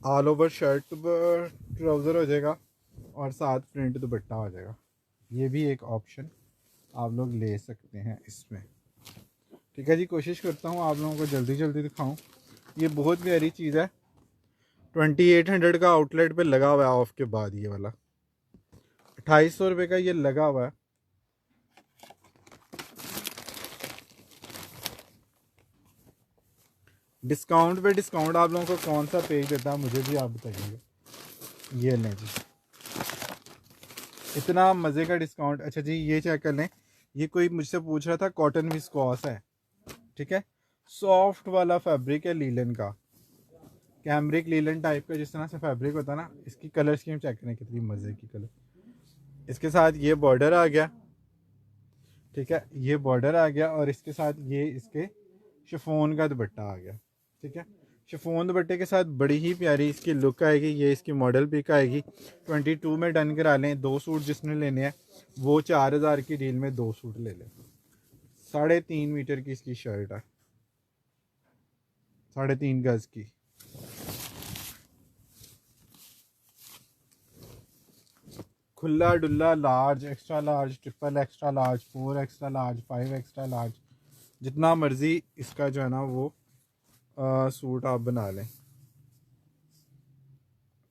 Speaker 1: ऑल ओवर शर्ट ट्राउज़र हो जाएगा और साथ प्रिंट दुपट्टा हो जाएगा। ये भी एक ऑप्शन आप लोग ले सकते हैं इसमें, ठीक है जी। कोशिश करता हूँ आप लोगों को जल्दी जल्दी दिखाऊं। ये बहुत प्यारी चीज़ है। 2800 का आउटलेट पे लगा हुआ है ऑफ के बाद। ये वाला 2800 रुपये का ये लगा हुआ है। डिस्काउंट पे डिस्काउंट आप लोगों को कौन सा पेज देता है मुझे भी आप बताइएगा। ये लें जी, इतना मज़े का डिस्काउंट। अच्छा जी, ये चेक कर लें। ये कोई मुझसे पूछ रहा था, कॉटन विस्कॉस है, ठीक है। सॉफ्ट वाला फैब्रिक है लीलन का, कैमरिक लीलन टाइप का जिस तरह से फैब्रिक होता है ना। इसकी कलर स्कीम चेक करें, कितनी मज़े की कलर। इसके साथ ये बॉर्डर आ गया, ठीक है। ये बॉर्डर आ गया और इसके साथ ये इसके शिफॉन का दुपट्टा आ गया, ठीक है। शिफॉन दुपट्टे के साथ बड़ी ही प्यारी इसकी लुक आएगी। ये इसकी मॉडल पिक आएगी। 22 में डन करा लें। 2 सूट जिसने लेने हैं वो 4000 की डील में 2 सूट ले लें। 3.5 मीटर की इसकी शर्ट है, 3.5 गज की। खुला Dulla large, extra large, triple extra large, 4 extra large, 5 extra large, जितना मर्जी इसका जो है ना वो सूट आप बना लें।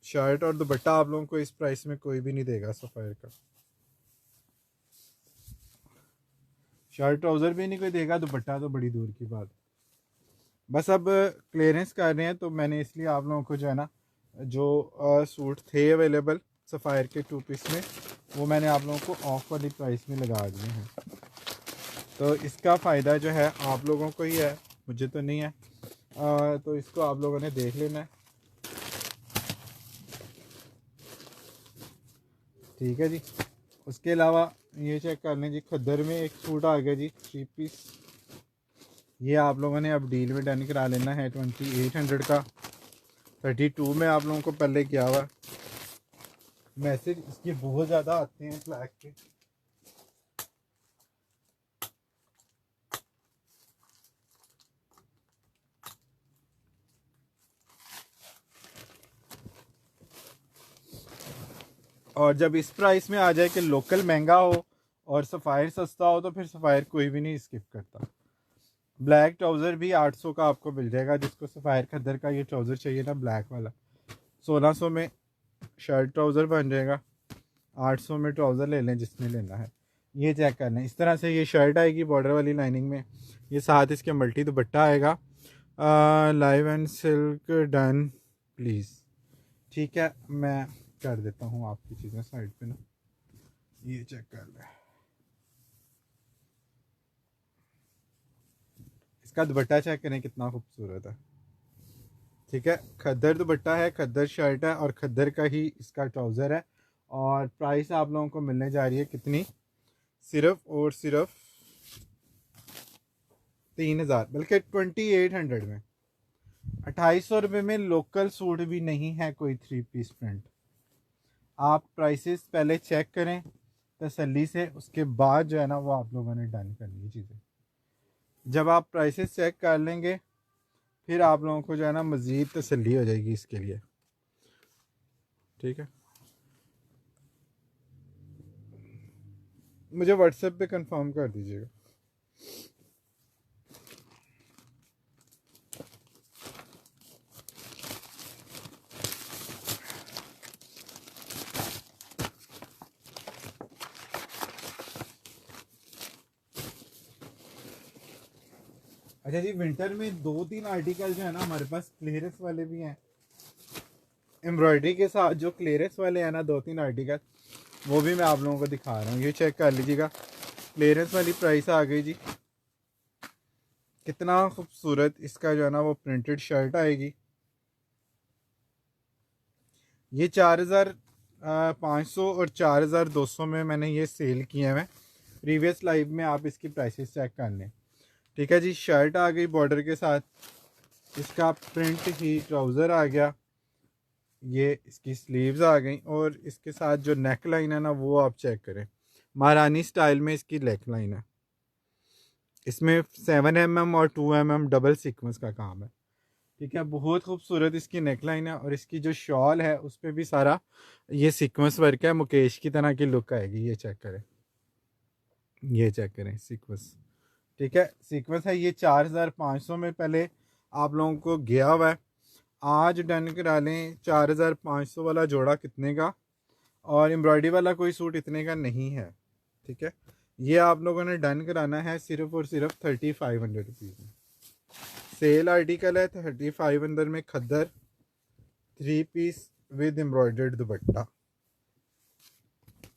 Speaker 1: शर्ट और दुपट्टा आप लोगों को इस प्राइस में कोई भी नहीं देगा। सफ़ायर का शर्ट ट्राउज़र भी नहीं कोई देगा, दुपट्टा तो बड़ी दूर की बात। बस अब क्लियरेंस कर रहे हैं तो मैंने इसलिए आप लोगों को जो है ना जो सूट थे अवेलेबल सफ़ायर के 2 पीस में, वो मैंने आप लोगों को ऑफ वाली प्राइस में लगा दिए हैं। तो इसका फ़ायदा जो है आप लोगों को ही है, मुझे तो नहीं है। तो इसको आप लोगों ने देख लेना है, ठीक है जी। उसके अलावा ये चेक कर लें जी, खद्दर में एक सूट आ गया जी 3 पीस। ये आप लोगों ने अब डील में डन करा लेना है 2800 का। 32 में आप लोगों को पहले किया हुआ। मैसेज इसके बहुत ज़्यादा आते हैं ब्लैक के। और जब इस प्राइस में आ जाए कि लोकल महंगा हो और सफ़ायर सस्ता हो तो फिर सफ़ायर कोई भी नहीं स्किप करता। ब्लैक ट्राउज़र भी 800 का आपको मिल जाएगा। जिसको सफ़ायर खद्दर का ये ट्राउज़र चाहिए ना ब्लैक वाला, 1600 में शर्ट ट्राउज़र बन जाएगा। 800 में ट्राउज़र ले लें जिसने लेना है। ये चेक कर लें, इस तरह से ये शर्ट आएगी बॉर्डर वाली लाइनिंग में। ये साथ इसके मल्टी दुपट्टा आएगा। Live and silk done please, ठीक है। मैं कर देता हूँ आपकी चीज़ें साइड पे ना। ये चेक कर लें, इसका दुपट्टा चेक करें कितना खूबसूरत है, ठीक है। खद्दर दुपट्टा है, खद्दर शर्ट है और खद्दर का ही इसका ट्राउज़र है। और प्राइस आप लोगों को मिलने जा रही है कितनी, सिर्फ और सिर्फ 3000, बल्कि 2800 में। ₹2800 में लोकल सूट भी नहीं है कोई 3 पीस प्रिंट। आप प्राइसेस पहले चेक करें तसल्ली से, उसके बाद जो है ना वो आप लोगों ने डन करनी है चीज़ें। जब आप प्राइसेस चेक कर लेंगे फिर आप लोगों को जो है ना मज़ीद तसल्ली हो जाएगी इसके लिए, ठीक है। मुझे व्हाट्सएप पे कंफर्म कर दीजिएगा। अच्छा जी, विंटर में 2-3 आर्टिकल जो है ना हमारे पास क्लियरेंस वाले भी हैं, एम्ब्रॉयडरी के साथ जो क्लियरेंस वाले हैं ना 2-3 आर्टिकल, वो भी मैं आप लोगों को दिखा रहा हूँ। ये चेक कर लीजिएगा, क्लियरेंस वाली प्राइस आ गई जी। कितना खूबसूरत इसका जो है ना वो प्रिंटेड शर्ट आएगी। ये 4500 और 4200 में मैंने ये सेल किए हैं। प्रीवियस लाइव में आप इसकी प्राइसेस चेक कर लें, ठीक है जी। शर्ट आ गई बॉर्डर के साथ, इसका प्रिंट ही ट्राउज़र आ गया, ये इसकी स्लीव्स आ गई, और इसके साथ जो नेक लाइन है ना वो आप चेक करें, महारानी स्टाइल में इसकी नेक लाइन है। इसमें 7 mm और 2 mm डबल सीक्वेंस का काम है, ठीक है। बहुत खूबसूरत इसकी नेक लाइन है, और इसकी जो शॉल है उस पर भी सारा ये सीक्वेंस वर्क है, मुकेश की तरह की लुक आएगी। ये चेक करें, ये चेक करें सीक्वेंस, ठीक है। सीक्वेंस है ये 4500 में पहले आप लोगों को गया हुआ है। आज डन करा लें 4500 वाला जोड़ा कितने का, और एम्ब्रॉयडरी वाला कोई सूट इतने का नहीं है, ठीक है। ये आप लोगों ने डन कराना है सिर्फ और सिर्फ 3500 रुपीज़ में। सेल आर्टिकल है 3500 में, khaddar 3 piece with embroidered dupatta,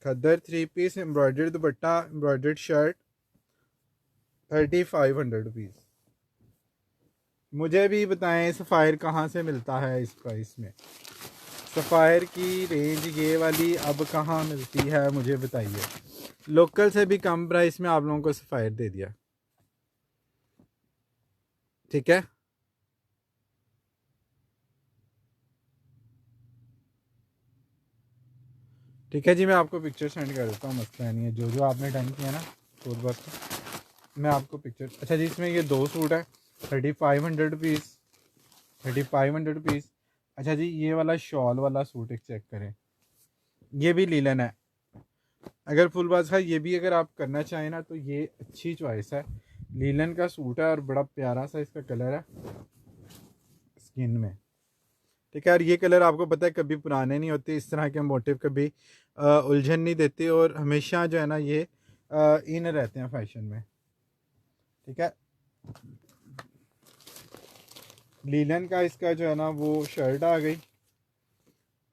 Speaker 1: khaddar 3 piece embroidered dupatta, embroidered shirt 3500 rupees. मुझे भी बताएं सफ़ायर कहाँ से मिलता है इस प्राइस में। सफ़ायर की रेंज ये वाली अब कहाँ मिलती है मुझे बताइए। लोकल से भी कम प्राइस में आप लोगों को सफ़ायर दे दिया, ठीक है। ठीक है जी, मैं आपको पिक्चर सेंड कर देता हूँ, मसला नहीं है। जो जो आपने डन किया ना सूट बस मैं आपको पिक्चर। अच्छा जी, इसमें ये 2 सूट है 3500 रुपीज़, 3500 रुपीज़। अच्छा जी, ये वाला शॉल वाला सूट एक चेक करें, ये भी लीलन है। अगर फुल बाज का ये भी अगर आप करना चाहें ना तो ये अच्छी चॉइस है। लीलन का सूट है और बड़ा प्यारा सा इसका कलर है स्किन में, ठीक है। और ये कलर आपको पता है कभी पुराने नहीं होते, इस तरह के मोटिव कभी उलझन नहीं देते, और हमेशा जो है ना ये इन रहते हैं फैशन में, ठीक है। लीलन का इसका जो है ना वो शर्ट आ गई,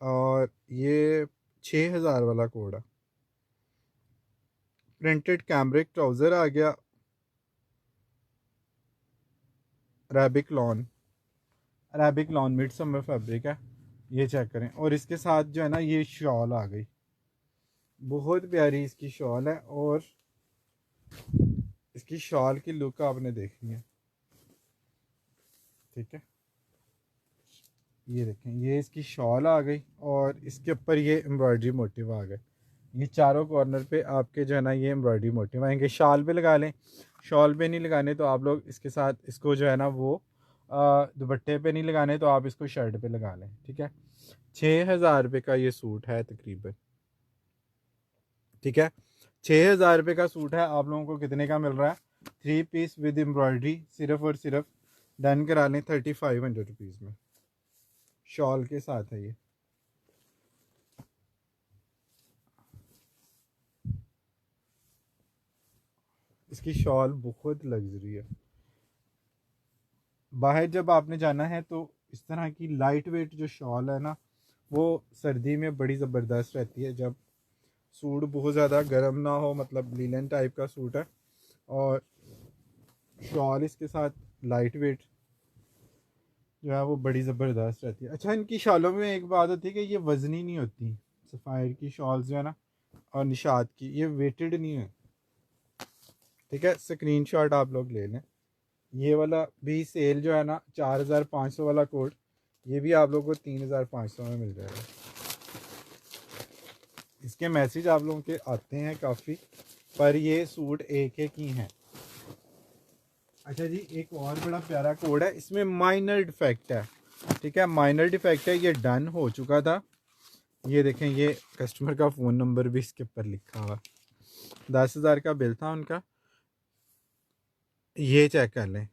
Speaker 1: और ये 6000 वाला कोड है। प्रिंटेड कैमरिक ट्राउज़र आ गया, Arabic lawn mid summer fabric है, ये चेक करें। और इसके साथ जो है ना ये शॉल आ गई, बहुत प्यारी इसकी शॉल है, और इसकी शॉल की लुक आपने देखनी है, ठीक है। ये देखें, ये इसकी शॉल आ गई, और इसके ऊपर ये एम्ब्रॉयडरी मोटिव आ गए। ये चारों कॉर्नर पे आपके जो है ना ये एम्ब्रॉयडरी मोटिव आएंगे। शॉल पे लगा लें, शॉल पे नहीं लगाने तो आप लोग इसके साथ इसको जो है ना वो दुपट्टे पे नहीं लगाने तो आप इसको शर्ट पे लगा लें, ठीक है। 6000 रुपये का ये सूट है तकरीबन, ठीक है। 6000 रुपये का सूट है, आप लोगों को कितने का मिल रहा है? 3 पीस विद एम्ब्रॉयडरी, सिर्फ और सिर्फ डन करा लें 3500 रुपीज़ में, शॉल के साथ है ये। इसकी शॉल बहुत लग्जरी है। बाहर जब आपने जाना है तो इस तरह की लाइट वेट जो शॉल है ना वो सर्दी में बड़ी ज़बरदस्त रहती है, जब सूट बहुत ज़्यादा गर्म ना हो, मतलब लीलन टाइप का सूट है, और शॉल इसके साथ लाइट वेट जो है वो बड़ी ज़बरदस्त रहती है। अच्छा, इनकी शॉलों में एक बात होती है कि ये वज़नी नहीं होती। सफ़ायर की शॉल्स जो है ना और निशात की, ये वेटेड नहीं है, ठीक है। स्क्रीनशॉट आप लोग ले लें। ये वाला भी सेल जो है ना 4500 वाला कोट, ये भी आप लोगों को 3500 में मिल जाएगा। इसके मैसेज आप लोगों के आते हैं काफ़ी, पर ये सूट एक एक ही हैं। अच्छा जी, एक और बड़ा प्यारा कोड है, इसमें माइनर डिफेक्ट है, ठीक है, माइनर डिफेक्ट है, ये डन हो चुका था। ये देखें, ये कस्टमर का फ़ोन नंबर भी इसके ऊपर लिखा हुआ, 10,000 का बिल था उनका। ये चेक कर लें,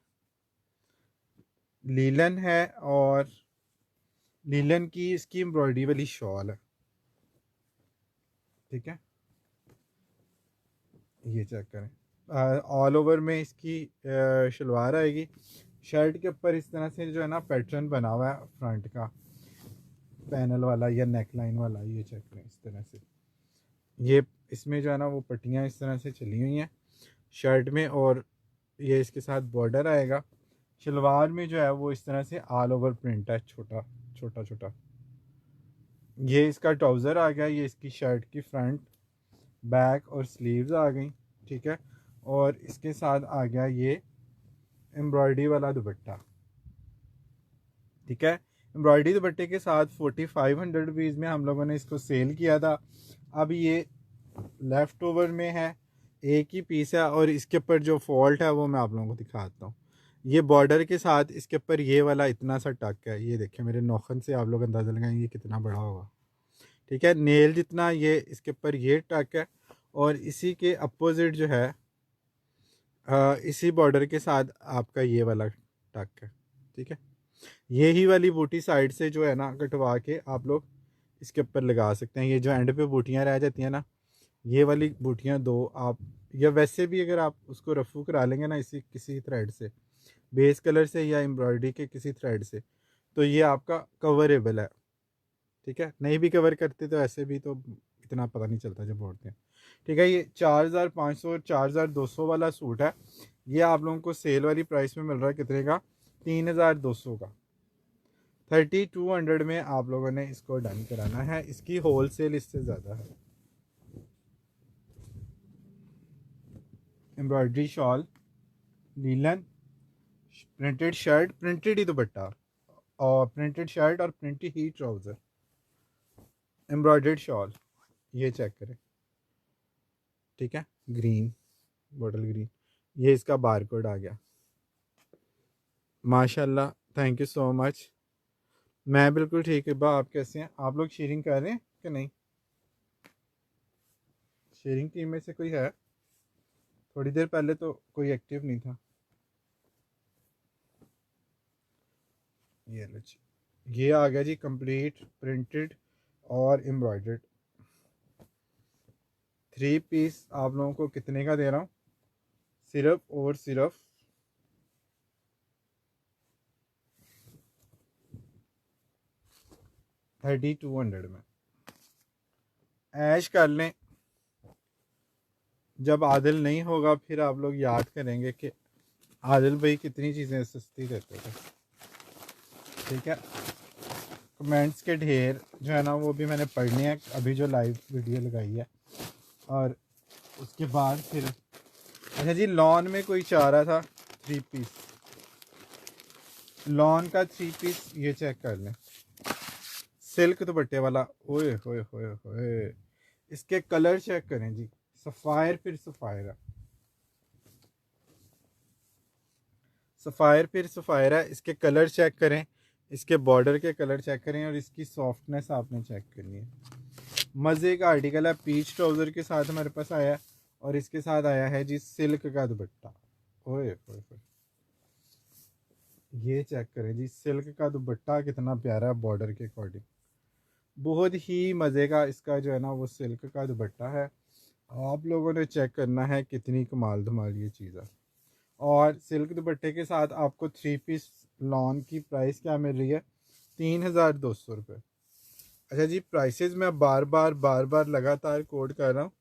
Speaker 1: लीलन है और लीलन की इसकी एम्ब्रॉयडरी वाली शॉल है, ठीक है। ये चेक करें, ऑल ओवर में इसकी शलवार आएगी। शर्ट के ऊपर इस तरह से जो है ना पैटर्न बना हुआ है फ्रंट का, पैनल वाला या नेक लाइन वाला। ये चेक करें इस तरह से, ये इसमें जो है ना वो पट्टियाँ इस तरह से चली हुई हैं शर्ट में, और ये इसके साथ बॉर्डर आएगा। शलवार में जो है वो इस तरह से ऑल ओवर प्रिंट है, छोटा छोटा छोटा। ये इसका ट्राउज़र आ गया, ये इसकी शर्ट की फ्रंट बैक और स्लीव्स आ गई, ठीक है। और इसके साथ आ गया ये एम्ब्रॉयडरी वाला दुपट्टा, ठीक है। एम्ब्रॉयडरी दुपट्टे के साथ 4500 रुपीज़ में हम लोगों ने इसको सेल किया था। अब ये लेफ़्ट ओवर में है, एक ही पीस है, और इसके ऊपर जो फॉल्ट है वो मैं आप लोगों को दिखाता हूँ। ये बॉर्डर के साथ इसके ऊपर ये वाला इतना सा टक है, ये देखिए मेरे नौखन से आप लोग अंदाज़ा लगाएंगे ये कितना बड़ा होगा, ठीक है, नेल जितना ये इसके ऊपर ये टक है। और इसी के अपोजिट जो है इसी बॉर्डर के साथ आपका ये वाला टक है, ठीक है। यही वाली बूटी साइड से जो है ना कटवा के आप लोग इसके ऊपर लगा सकते हैं। ये जो एंड पे बूटियाँ रह जाती हैं ना, ये वाली बूटियाँ दो आप, या वैसे भी अगर आप उसको रफू करा लेंगे ना इसी किसी थ्रेड से, बेस कलर से या एम्ब्रॉयडरी के किसी थ्रेड से, तो ये आपका कवरेबल है, ठीक है। नहीं भी कवर करते तो ऐसे भी तो इतना पता नहीं चलता जब बोलते हैं, ठीक है। ये 4500 और 4200 वाला सूट है, ये आप लोगों को सेल वाली प्राइस में मिल रहा है कितने का, 3200 का। 3200 में आप लोगों ने इसको डन कराना है, इसकी होल सेल इससे ज़्यादा है। Embroidery shawl, linen, printed shirt, printed ही दुपट्टा, और प्रिंटेड शर्ट और प्रिंटेड ही ट्राउज़र, एम्ब्रॉयडर्ड शॉल, ये चेक करें, ठीक है। ग्रीन, बॉटल ग्रीन, ये इसका बार कोड आ गया। माशाल्लाह, थैंक यू सो मच। मैं बिल्कुल ठीक है बा, आप कैसे हैं? आप लोग शेयरिंग कर रहे हैं कि नहीं? शेयरिंग टीम में से कोई है? थोड़ी देर पहले तो कोई एक्टिव नहीं था। ये लो जी, ये आ गया जी कंप्लीट प्रिंटेड और एम्ब्रॉयडर्ड 3 पीस। आप लोगों को कितने का दे रहा हूँ? सिर्फ और सिर्फ 3200 में। ऐश कर लें, जब आदिल नहीं होगा फिर आप लोग याद करेंगे कि आदिल भाई कितनी चीज़ें सस्ती देते थे, ठीक है। कमेंट्स के ढेर जो है ना वो भी मैंने पढ़ने हैं अभी जो लाइव वीडियो लगाई है, और उसके बाद फिर अच्छा जी, लॉन में कोई चाह रहा था 3 पीस, लॉन का 3 पीस, ये चेक कर लें, सिल्क दुपट्टे वाला। ओए होए होए होए, इसके कलर चेक करें जी, सफ़ायर फिर सफ़ायर है, सफ़ायर फिर सफ़ायर है। इसके कलर चेक करें, इसके बॉर्डर के कलर चेक करें, और इसकी सॉफ्टनेस आपने चेक करनी है। मज़े का आर्टिकल है, पीच ट्राउज़र के साथ हमारे पास आया है, और इसके साथ आया है जी सिल्क का दुपट्टा। ओए ओए ओए, ये चेक करें जी, सिल्क का दुपट्टा कितना प्यारा है बॉर्डर के अकॉर्डिंग, बहुत ही मज़े का इसका जो है ना वो सिल्क का दुपट्टा है। आप लोगों ने चेक करना है कितनी कमाल धमाल ये चीज़ है। और सिल्क दुपट्टे के साथ आपको 3 पीस लॉन की प्राइस क्या मिल रही है? 3200 रुपये। अच्छा जी, प्राइसेस मैं बार बार लगातार कोड कर रहा हूँ,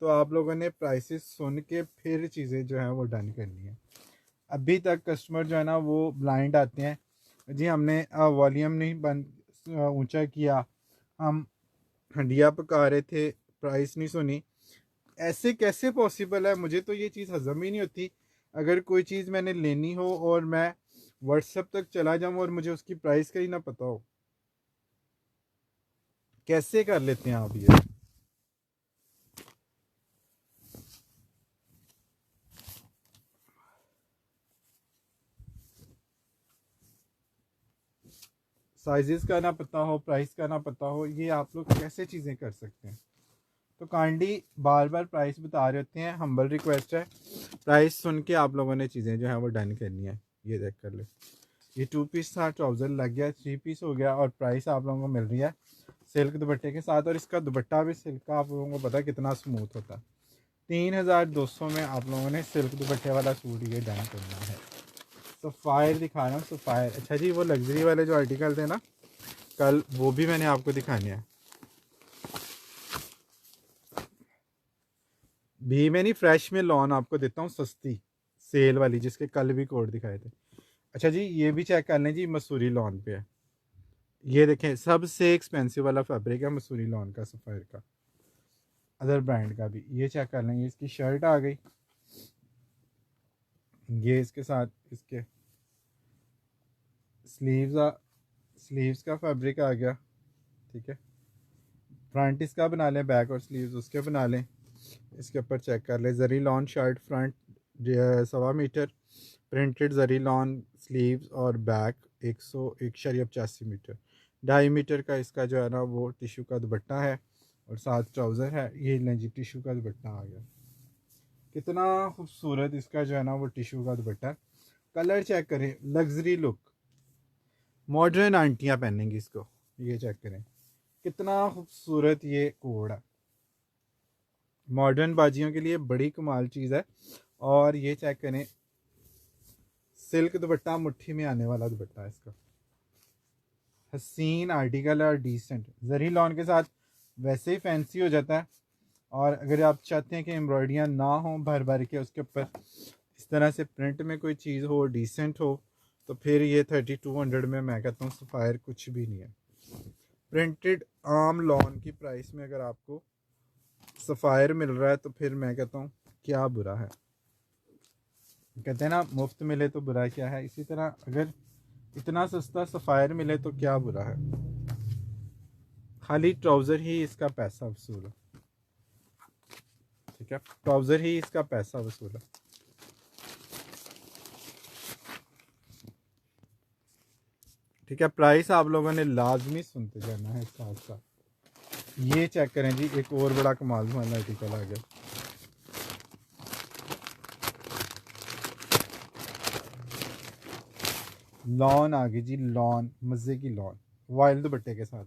Speaker 1: तो आप लोगों ने प्राइसेस सुन के फिर चीज़ें जो हैं वो डन करनी है। अभी तक कस्टमर जो है ना वो ब्लाइंड आते हैं जी, हमने वॉल्यूम नहीं बंद ऊंचा किया, हम हंडिया पका रहे थे, प्राइस नहीं सुनी। ऐसे कैसे पॉसिबल है? मुझे तो ये चीज़ हजम ही नहीं होती। अगर कोई चीज़ मैंने लेनी हो और मैं व्हाट्सएप तक चला जाऊँ और मुझे उसकी प्राइस का ही ना पता हो, कैसे कर लेते हैं आप ये? साइजेस का ना पता हो, प्राइस का ना पता हो, ये आप लोग कैसे चीज़ें कर सकते हैं? तो काइंडली बार बार प्राइस बता रहे होते हैं, हम्बल रिक्वेस्ट है, प्राइस सुन के आप लोगों ने चीज़ें जो है वो डन करनी है। ये देख कर ले, ये 2 पीस था, ट्राउज़र लग गया, 3 पीस हो गया, और प्राइस आप लोगों को मिल रही है सिल्क दुपट्टे के साथ। और इसका दुपट्टा भी सिल्क का, आप लोगों को पता है कितना स्मूथ होता है। 3200 में आप लोगों ने सिल्क दुपट्टे वाला सूट ये डन करना है। सफ़ायर दिखा रहा हूँ, सफ़ायर। अच्छा जी, वो लग्जरी वाले जो आर्टिकल थे ना कल, वो भी मैंने आपको दिखाने हैं। भी मैं नहीं, फ्रेश में लॉन आपको देता हूँ सस्ती, सेल वाली, जिसके कल भी कोड दिखाए थे। अच्छा जी, ये भी चेक कर लें जी, मसूरी लॉन पे है। ये देखें, सबसे एक्सपेंसिव वाला फैब्रिक है मसूरी लॉन का, सफ़ायर का, अदर ब्रांड का भी। ये चेक कर लें, ये इसकी शर्ट आ गई, ये इसके साथ इसके स्लीव्स का फैब्रिक आ गया। ठीक है, फ्रंट इसका बना लें, बैक और स्लीव्स उसके बना लें। इसके ऊपर चेक कर ले, zari lawn shirt, front 1.25 metre, printed zari lawn sleeves, और बैक 101.85 मीटर, 2.5 मीटर का इसका जो है ना वो टिशू का दुपट्टा है, और साथ ट्राउज़र है। ये लें जी, टिशू का दुपट्टा आ गया, कितना खूबसूरत इसका जो है ना वो टिशू का दुपट्टा। कलर चेक करें, लग्जरी लुक, मॉडर्न आंटियाँ पहनेंगी इसको। ये चेक करें, कितना खूबसूरत ये कोड है, मॉडर्न बाजियों के लिए बड़ी कमाल चीज़ है। और ये चेक करें, सिल्क दुपट्टा, मुट्ठी में आने वाला दुपट्टा है इसका, हसीन आर्टिकल है और डिसेंट। जरी लॉन के साथ वैसे ही फैंसी हो जाता है, और अगर आप चाहते हैं कि एम्ब्रॉयडरियाँ ना हो भर भर के उसके ऊपर, इस तरह से प्रिंट में कोई चीज़ हो, डिसेंट हो, तो फिर ये 3200 में मैं कहता हूँ सफ़ायर कुछ भी नहीं है। प्रिंटेड आम लॉन की प्राइस में अगर आपको सफ़ायर मिल रहा है तो फिर मैं कहता हूँ क्या बुरा है। कहते हैं ना, मुफ्त मिले तो बुरा क्या है, इसी तरह अगर इतना सस्ता सफ़ायर मिले तो क्या बुरा है। खाली ट्राउज़र ही इसका पैसा वसूल है। ठीक है, ट्राउज़र ही इसका पैसा वसूल है। ठीक है, प्राइस आप लोगों ने लाजमी सुनते जाना है साथ साथ। ये चेक करें जी, एक और बड़ा कमाल वाला आर्टिकल आ गया, लॉन आ गई जी, लॉन, मज़े की लॉन, वाइल्ड दुपट्टे के साथ,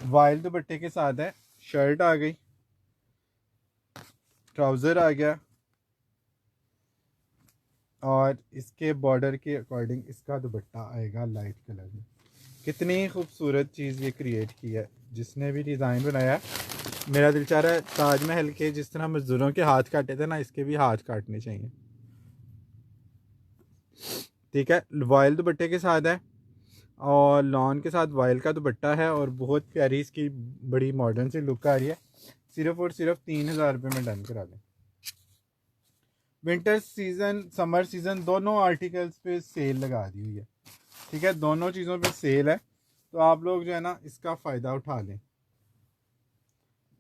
Speaker 1: वाइल्ड दुपट्टे के साथ है। शर्ट आ गई, ट्राउज़र आ गया, और इसके बॉर्डर के अकॉर्डिंग इसका दुपट्टा आएगा लाइट कलर में। कितनी खूबसूरत चीज़ ये क्रिएट की है जिसने भी डिज़ाइन बनाया है। मेरा दिल चाह रहा है ताजमहल के जिस तरह मजदूरों के हाथ काटे थे ना, इसके भी हाथ काटने चाहिए। ठीक है, वाइल दुपट्टे के साथ है, और लॉन के साथ वाइल का दुपट्टा है, और बहुत प्यारी इसकी बड़ी मॉडर्न सी लुक आ रही है। सिर्फ और सिर्फ 3000 रुपये में डन करा दें। विंटर सीज़न, समर सीज़न, दोनों आर्टिकल्स पे सेल लगा दी हुई है। ठीक है, दोनों चीज़ों पे सेल है, तो आप लोग जो है ना इसका फ़ायदा उठा लें।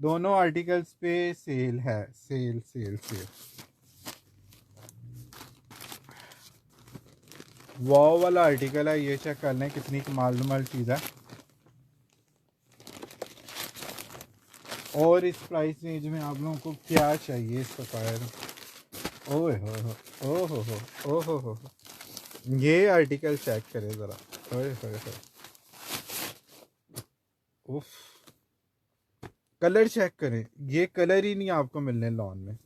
Speaker 1: दोनों आर्टिकल्स पे सेल है, सेल सेल सेल। वाव वाला आर्टिकल है, ये चेक कर लें कितनी कमाल चीज़ है। और इस प्राइस रेंज में आप लोगों को क्या चाहिए इस सफ़ायर। ओए हो ओ हो ओ हो, ये आर्टिकल चेक करें ज़रा, ओए हो, उफ, कलर चेक करें, ये कलर ही नहीं आपको मिलने लॉन में।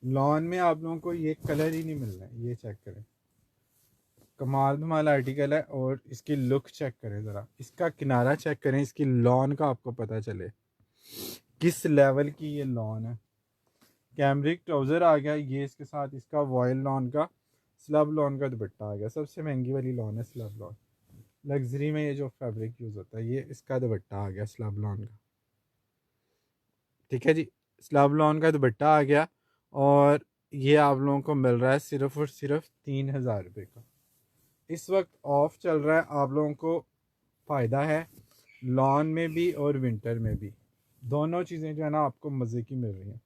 Speaker 1: लॉन में आप लोगों को ये कलर ही नहीं मिलना है। ये चेक करें, कमाल धमाल आर्टिकल है, और इसकी लुक चेक करें ज़रा, इसका किनारा चेक करें, इसकी लॉन का आपको पता चले किस लेवल की ये लॉन है। कैमरिक ट्राउज़र आ गया, ये इसके साथ इसका वॉयल लॉन का, स्लब लॉन का दुपट्टा आ गया। सबसे महंगी वाली लॉन है स्लब लॉन, लग्जरी में ये जो फैब्रिक यूज़ होता है, ये इसका दुपट्टा आ गया स्लब लॉन का। ठीक है जी, स्लब लॉन का दुपट्टा आ गया, और ये आप लोगों को मिल रहा है सिर्फ़ और सिर्फ 3000 रुपये का। इस वक्त ऑफ चल रहा है, आप लोगों को फ़ायदा है लॉन में भी और विंटर में भी, दोनों चीज़ें जो है ना आपको मज़े की मिल रही हैं।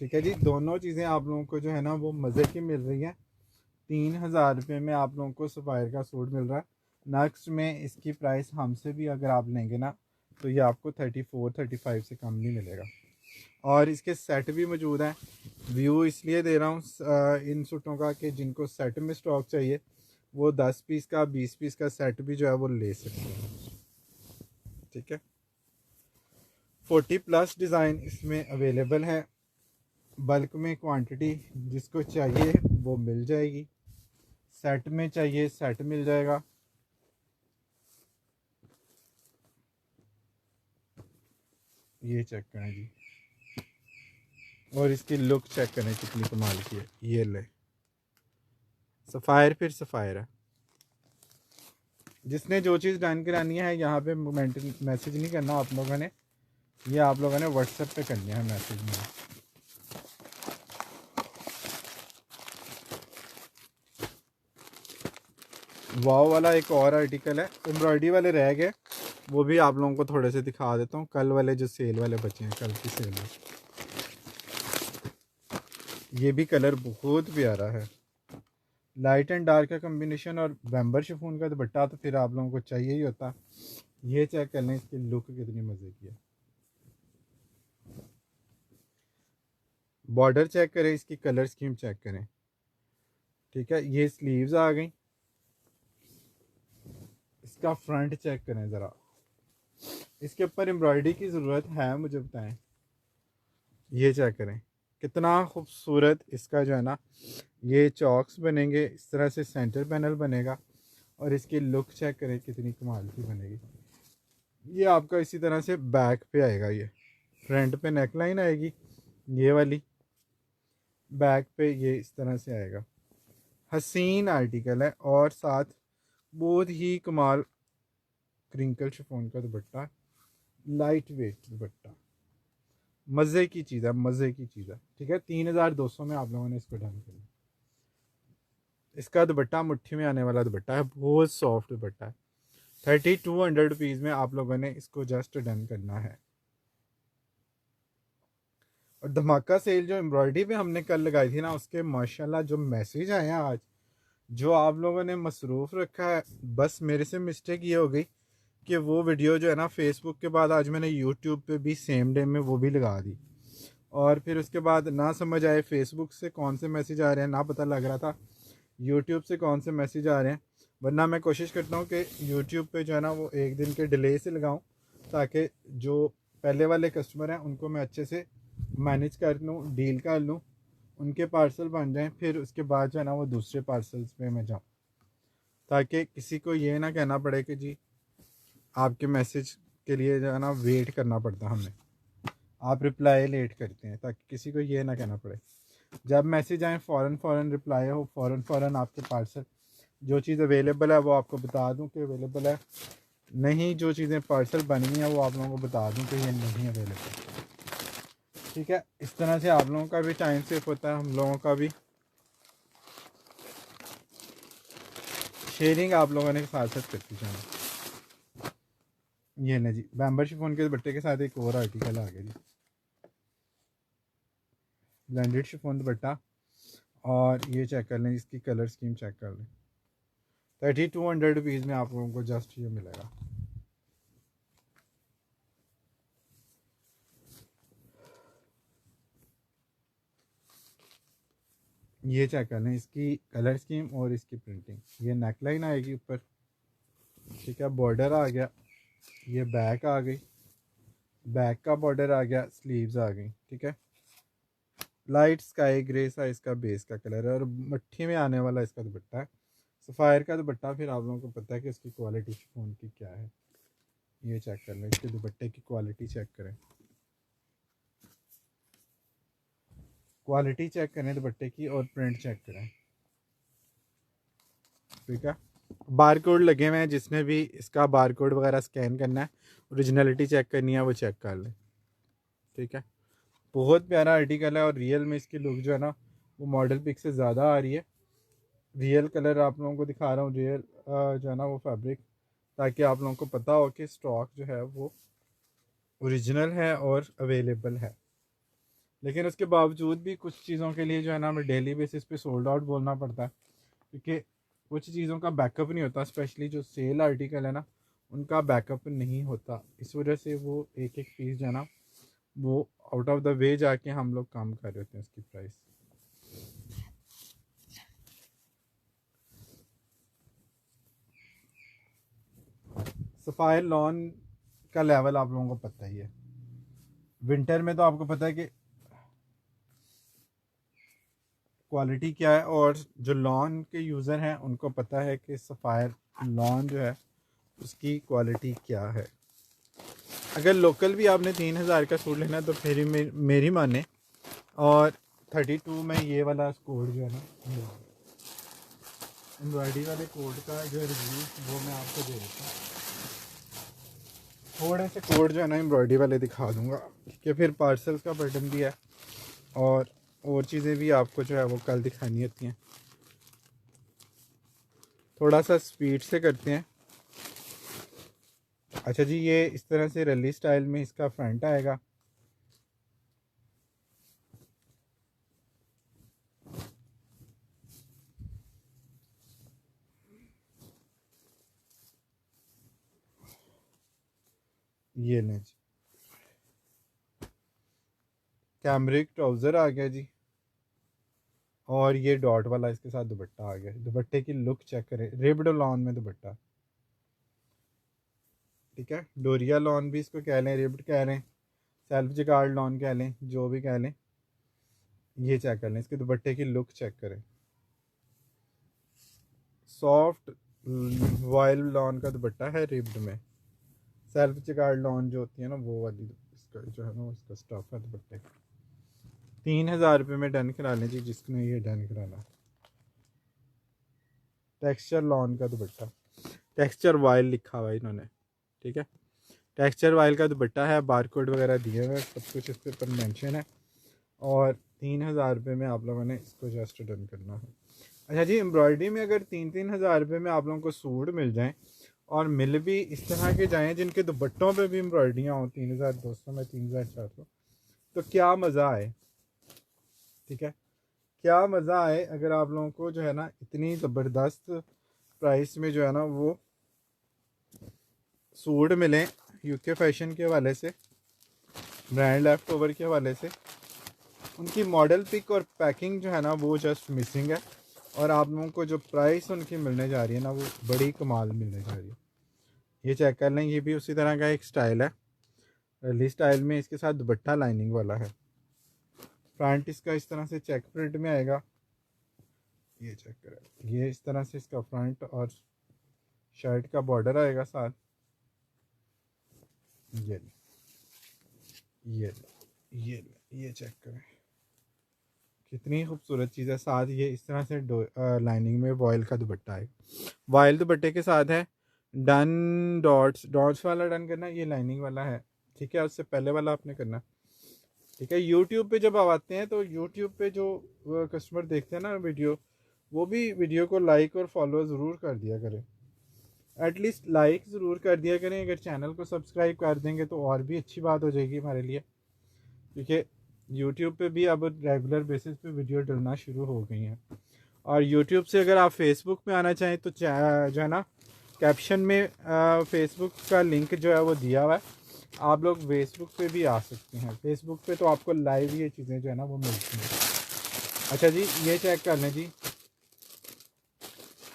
Speaker 1: ठीक है जी, दोनों चीज़ें आप लोगों को जो है ना वो मज़े की मिल रही हैं। 3000 रुपये में आप लोगों को सफ़ायर का सूट मिल रहा है। नेक्स्ट में इसकी प्राइस हमसे भी अगर आप लेंगे ना तो ये आपको 34-35 से कम नहीं मिलेगा। और इसके सेट भी मौजूद हैं। व्यू इसलिए दे रहा हूँ इन सूटों का कि जिनको सेट में स्टॉक चाहिए वो 10 पीस का 20 पीस का सेट भी जो है वो ले सकते हैं। ठीक है, 40+ डिज़ाइन इसमें अवेलेबल है। बल्क में क्वांटिटी जिसको चाहिए वो मिल जाएगी, सेट में चाहिए सेट मिल जाएगा। ये चेक करें जी, और इसकी लुक चेक करें कितनी कमाल की है। ये ले सफ़ायर, फिर सफ़ायर है। जिसने जो चीज़ डन करानी है यहाँ पे मैसेज नहीं करना आप लोगों ने, ये आप लोगों ने व्हाट्सएप पे करनी है मैसेज में। वाव वाला एक और आर्टिकल है, एम्ब्रॉयडरी वाले रह गए, वो भी आप लोगों को थोड़े से दिखा देता हूँ। कल वाले जो सेल वाले बचे हैं, कल की सेल में, ये भी कलर बहुत प्यारा है, लाइट एंड डार्क का कम्बिनेशन और बैम्बर शिफॉन का दुपट्टा तो फिर आप लोगों को चाहिए ही होता। ये चेक कर लें इसकी लुक कितनी मज़े की है। बॉर्डर चेक करें, इसकी कलर स्कीम चेक करें। ठीक है, ये स्लीव्स आ गई। इसका फ्रंट चेक करें ज़रा, इसके ऊपर एम्ब्रॉयडरी की ज़रूरत है मुझे बताएं। ये चेक करें कितना खूबसूरत इसका जो है ना ये चॉक्स बनेंगे, इस तरह से सेंटर पैनल बनेगा और इसकी लुक चेक करें कितनी कमाल की बनेगी। ये आपका इसी तरह से बैक पे आएगा, ये फ्रंट पे नेक लाइन आएगी ये वाली, बैक पे ये इस तरह से आएगा। हसीन आर्टिकल है और साथ बहुत ही कमाल क्रिंकल शिफॉन का दुपट्टा, लाइट वेट दुपट्टा, मज़े की चीज़ है, मज़े की चीज़ है। ठीक है, 3200 में आप लोगों ने इसको डन कर लिया। इसका दुपट्टा मुट्ठी में आने वाला दुपट्टा है, बहुत सॉफ्ट दुपट्टा है। 3200 रुपीज़ में आप लोगों ने इसको जस्ट डन करना है। और धमाका सेल जो एम्ब्रॉयडरी पे हमने कल लगाई थी ना, उसके माशाल्लाह जो मैसेज आए हैं आज, जो आप लोगों ने मसरूफ़ रखा है। बस मेरे से मिस्टेक ये हो गई कि वो वीडियो जो है ना फेसबुक के बाद आज मैंने यूट्यूब पे भी सेम डे में वो भी लगा दी, और फिर उसके बाद ना समझ आए फेसबुक से कौन से मैसेज आ रहे हैं, ना पता लग रहा था यूट्यूब से कौन से मैसेज आ रहे हैं। वरना मैं कोशिश करता हूँ कि यूट्यूब पे जो है ना वो एक दिन के डिले से लगाऊँ, ताकि जो पहले वाले कस्टमर हैं उनको मैं अच्छे से मैनेज कर लूँ, डील कर लूँ, उनके पार्सल बन जाएं, फिर उसके बाद जो है ना वो दूसरे पार्सल्स पे मैं जाऊँ, ताकि किसी को ये ना कहना पड़े कि जी आपके मैसेज के लिए जो है ना वेट करना पड़ता हमें, आप रिप्लाई लेट करते हैं, ताकि किसी को ये ना कहना पड़े। जब मैसेज आए फ़ौरन रिप्लाई हो, फ़ौरन आपके पार्सल, जो चीज़ अवेलेबल है वो आपको बता दूं कि अवेलेबल है, नहीं जो चीज़ें पार्सल बनी हैं वो आप लोगों को बता दूं कि ये नहीं अवेलेबल। ठीक है, इस तरह से आप लोगों का भी टाइम सेव होता है, हम लोगों का भी। शेयरिंग आप लोगों ने साथ साथ करती जाना। ये ना जी, बैम्बर शिफॉन के दुपट्टे के साथ एक और आर्टिकल आ गया जी, ब्लेंडेड शिफॉन दुपट्टा, और ये चेक कर लें, इसकी कलर स्कीम चेक कर लें। 3200 रुपीज़ में आप लोगों को जस्ट ये मिलेगा। ये चेक कर लें, इसकी कलर स्कीम और इसकी प्रिंटिंग। ये नेक लाइन आएगी ऊपर, ठीक है, बॉर्डर आ गया, ये बैक आ गई, बैक का बॉर्डर आ गया, स्लीव्स आ गई। ठीक है, लाइट स्काई ग्रे सा इसका बेस का कलर है और मट्ठी में आने वाला इसका दुपट्टा है। सफ़ायर का दुपट्टा फिर आप लोगों को पता है कि इसकी क्वालिटी शिफॉन की क्या है। ये चेक कर लें, इसके दुपट्टे की क्वालिटी चेक करें, क्वालिटी चेक करें दुपट्टे की और प्रिंट चेक करें। ठीक है, बार कोड लगे हुए हैं, जिसने भी इसका बार कोड वगैरह स्कैन करना है, ओरिजिनलिटी चेक करनी है, वो चेक कर लें। ठीक है, बहुत प्यारा आर्टिकल है और रियल में इसकी लुक जो है ना वो मॉडल पिक से ज़्यादा आ रही है। रियल कलर आप लोगों को दिखा रहा हूँ, रियल जो है ना वो फैब्रिक, ताकि आप लोगों को पता हो कि स्टॉक जो है वो ओरिजिनल है और अवेलेबल है। लेकिन उसके बावजूद भी कुछ चीज़ों के लिए जो है ना हमें डेली बेसिस पे सोल्ड आउट बोलना पड़ता है, क्योंकि कुछ चीज़ों का बैकअप नहीं होता, स्पेशली जो सेल आर्टिकल है ना उनका बैकअप नहीं होता। इस वजह से वो एक एक पीस जो है ना वो आउट ऑफ द वे जाके हम लोग काम कर रहे होते हैं उसकी प्राइस। सफ़ायर लॉन का लेवल आप लोगों को पता ही है, विंटर में तो आपको पता है कि क्वालिटी क्या है, और जो लॉन के यूज़र हैं उनको पता है कि सफ़ायर लॉन जो है उसकी क्वालिटी क्या है। अगर लोकल भी आपने 3,000 का सूट लेना है तो फिर मेरी माने, और 32 में ये वाला कोड जो है ना एम्ब्रॉयडरी वाले कोड का जो रिव्यू वो मैं आपको दे देता हूँ। थोड़े से कोड जो है ना एम्ब्रॉयडरी वाले दिखा दूँगा, कि फिर पार्सल का बटन भी है और चीज़ें भी आपको जो है वो कल दिखानी होती हैं। थोड़ा सा स्पीड से करते हैं। अच्छा जी, ये इस तरह से रैली स्टाइल में इसका फ्रंट आएगा। ये लें जी, कैमरिक ट्राउज़र आ गया जी, और ये डॉट वाला इसके साथ दुपट्टा आ गया। दुपट्टे की लुक चेक करें, रिब्ड लॉन में दुपट्टा। ठीक है, डोरिया लॉन भी इसको कह लें, रिब्ड कह लें, सेल्फ जिगार्ड लॉन कह लें, जो भी कह लें। ये चेक कर लें, इसके दुपट्टे की लुक चेक करें। सॉफ्ट वॉयल लॉन का दुपट्टा है रिब्ड में। सेल्फ जिगार्ड लॉन जो होती है ना वो वाली इसका जो है ना इसका स्टफ है दुपट्टे। 3,000 रुपये में डन करा लें जी, जिसने ये डन कराना। टेक्सचर लॉन का दुपट्टा, टेक्सचर वाइल लिखा हुआ है इन्होंने। ठीक है, टेक्सचर वाइल का दुपट्टा है, बारकोड वगैरह दिए हुए, सब कुछ इसके ऊपर मेंशन है, और 3,000 रुपये में आप लोगों ने इसको जस्ट डन करना है। अच्छा जी, एम्ब्रॉयडरी में अगर 3,000 रुपये में आप लोगों को सूट मिल जाएं, और मिल भी इस तरह के जाएं जिनके दुपट्टों पे भी एम्ब्रॉयडरियाँ हों 3,200 में, 3,400, तो क्या मज़ा आए। ठीक है, क्या मज़ा आए अगर आप लोगों को जो है ना इतनी ज़बरदस्त प्राइस में जो है ना वो सूट मिलें यूके फैशन के हवाले से, ब्रांड लेफ्ट ओवर के हवाले से। उनकी मॉडल पिक और पैकिंग जो है ना वो जस्ट मिसिंग है, और आप लोगों को जो प्राइस उनकी मिलने जा रही है ना वो बड़ी कमाल मिलने जा रही है। ये चेक कर लें, ये भी उसी तरह का एक स्टाइल है, रली स्टाइल में। इसके साथ दुपट्टा लाइनिंग वाला है। फ्रंट इसका इस तरह से चेक प्रिंट में आएगा, ये चेक करें। ये इस तरह से इसका फ्रंट और शर्ट का बॉर्डर आएगा साथ। ये ये ये चेक करें, कितनी खूबसूरत चीज़ है। साथ ये इस तरह से लाइनिंग में वॉयल का दुपट्टा है, वॉयल दुपट्टे के साथ है। डन डॉट्स, डॉट्स वाला डन करना, ये लाइनिंग वाला है। ठीक है, उससे पहले वाला आपने करना। ठीक है, यूट्यूब पे जब आप आते हैं तो यूट्यूब पे जो कस्टमर देखते हैं ना वीडियो, वो भी वीडियो को लाइक और फॉलो ज़रूर कर दिया करें। एटलीस्ट लाइक ज़रूर कर दिया करें। अगर चैनल को सब्सक्राइब कर देंगे तो और भी अच्छी बात हो जाएगी हमारे लिए, क्योंकि यूट्यूब पे भी अब रेगुलर बेसिस पे वीडियो डलना शुरू हो गई हैं। और यूट्यूब से अगर आप फेसबुक में आना चाहें तो जो है ना कैप्शन में फेसबुक का लिंक जो है वो दिया हुआ है, आप लोग फेसबुक पे भी आ सकते हैं। फेसबुक पे तो आपको लाइव ये चीज़ें जो है ना वो मिलती हैं। अच्छा जी, ये चेक कर लें जी,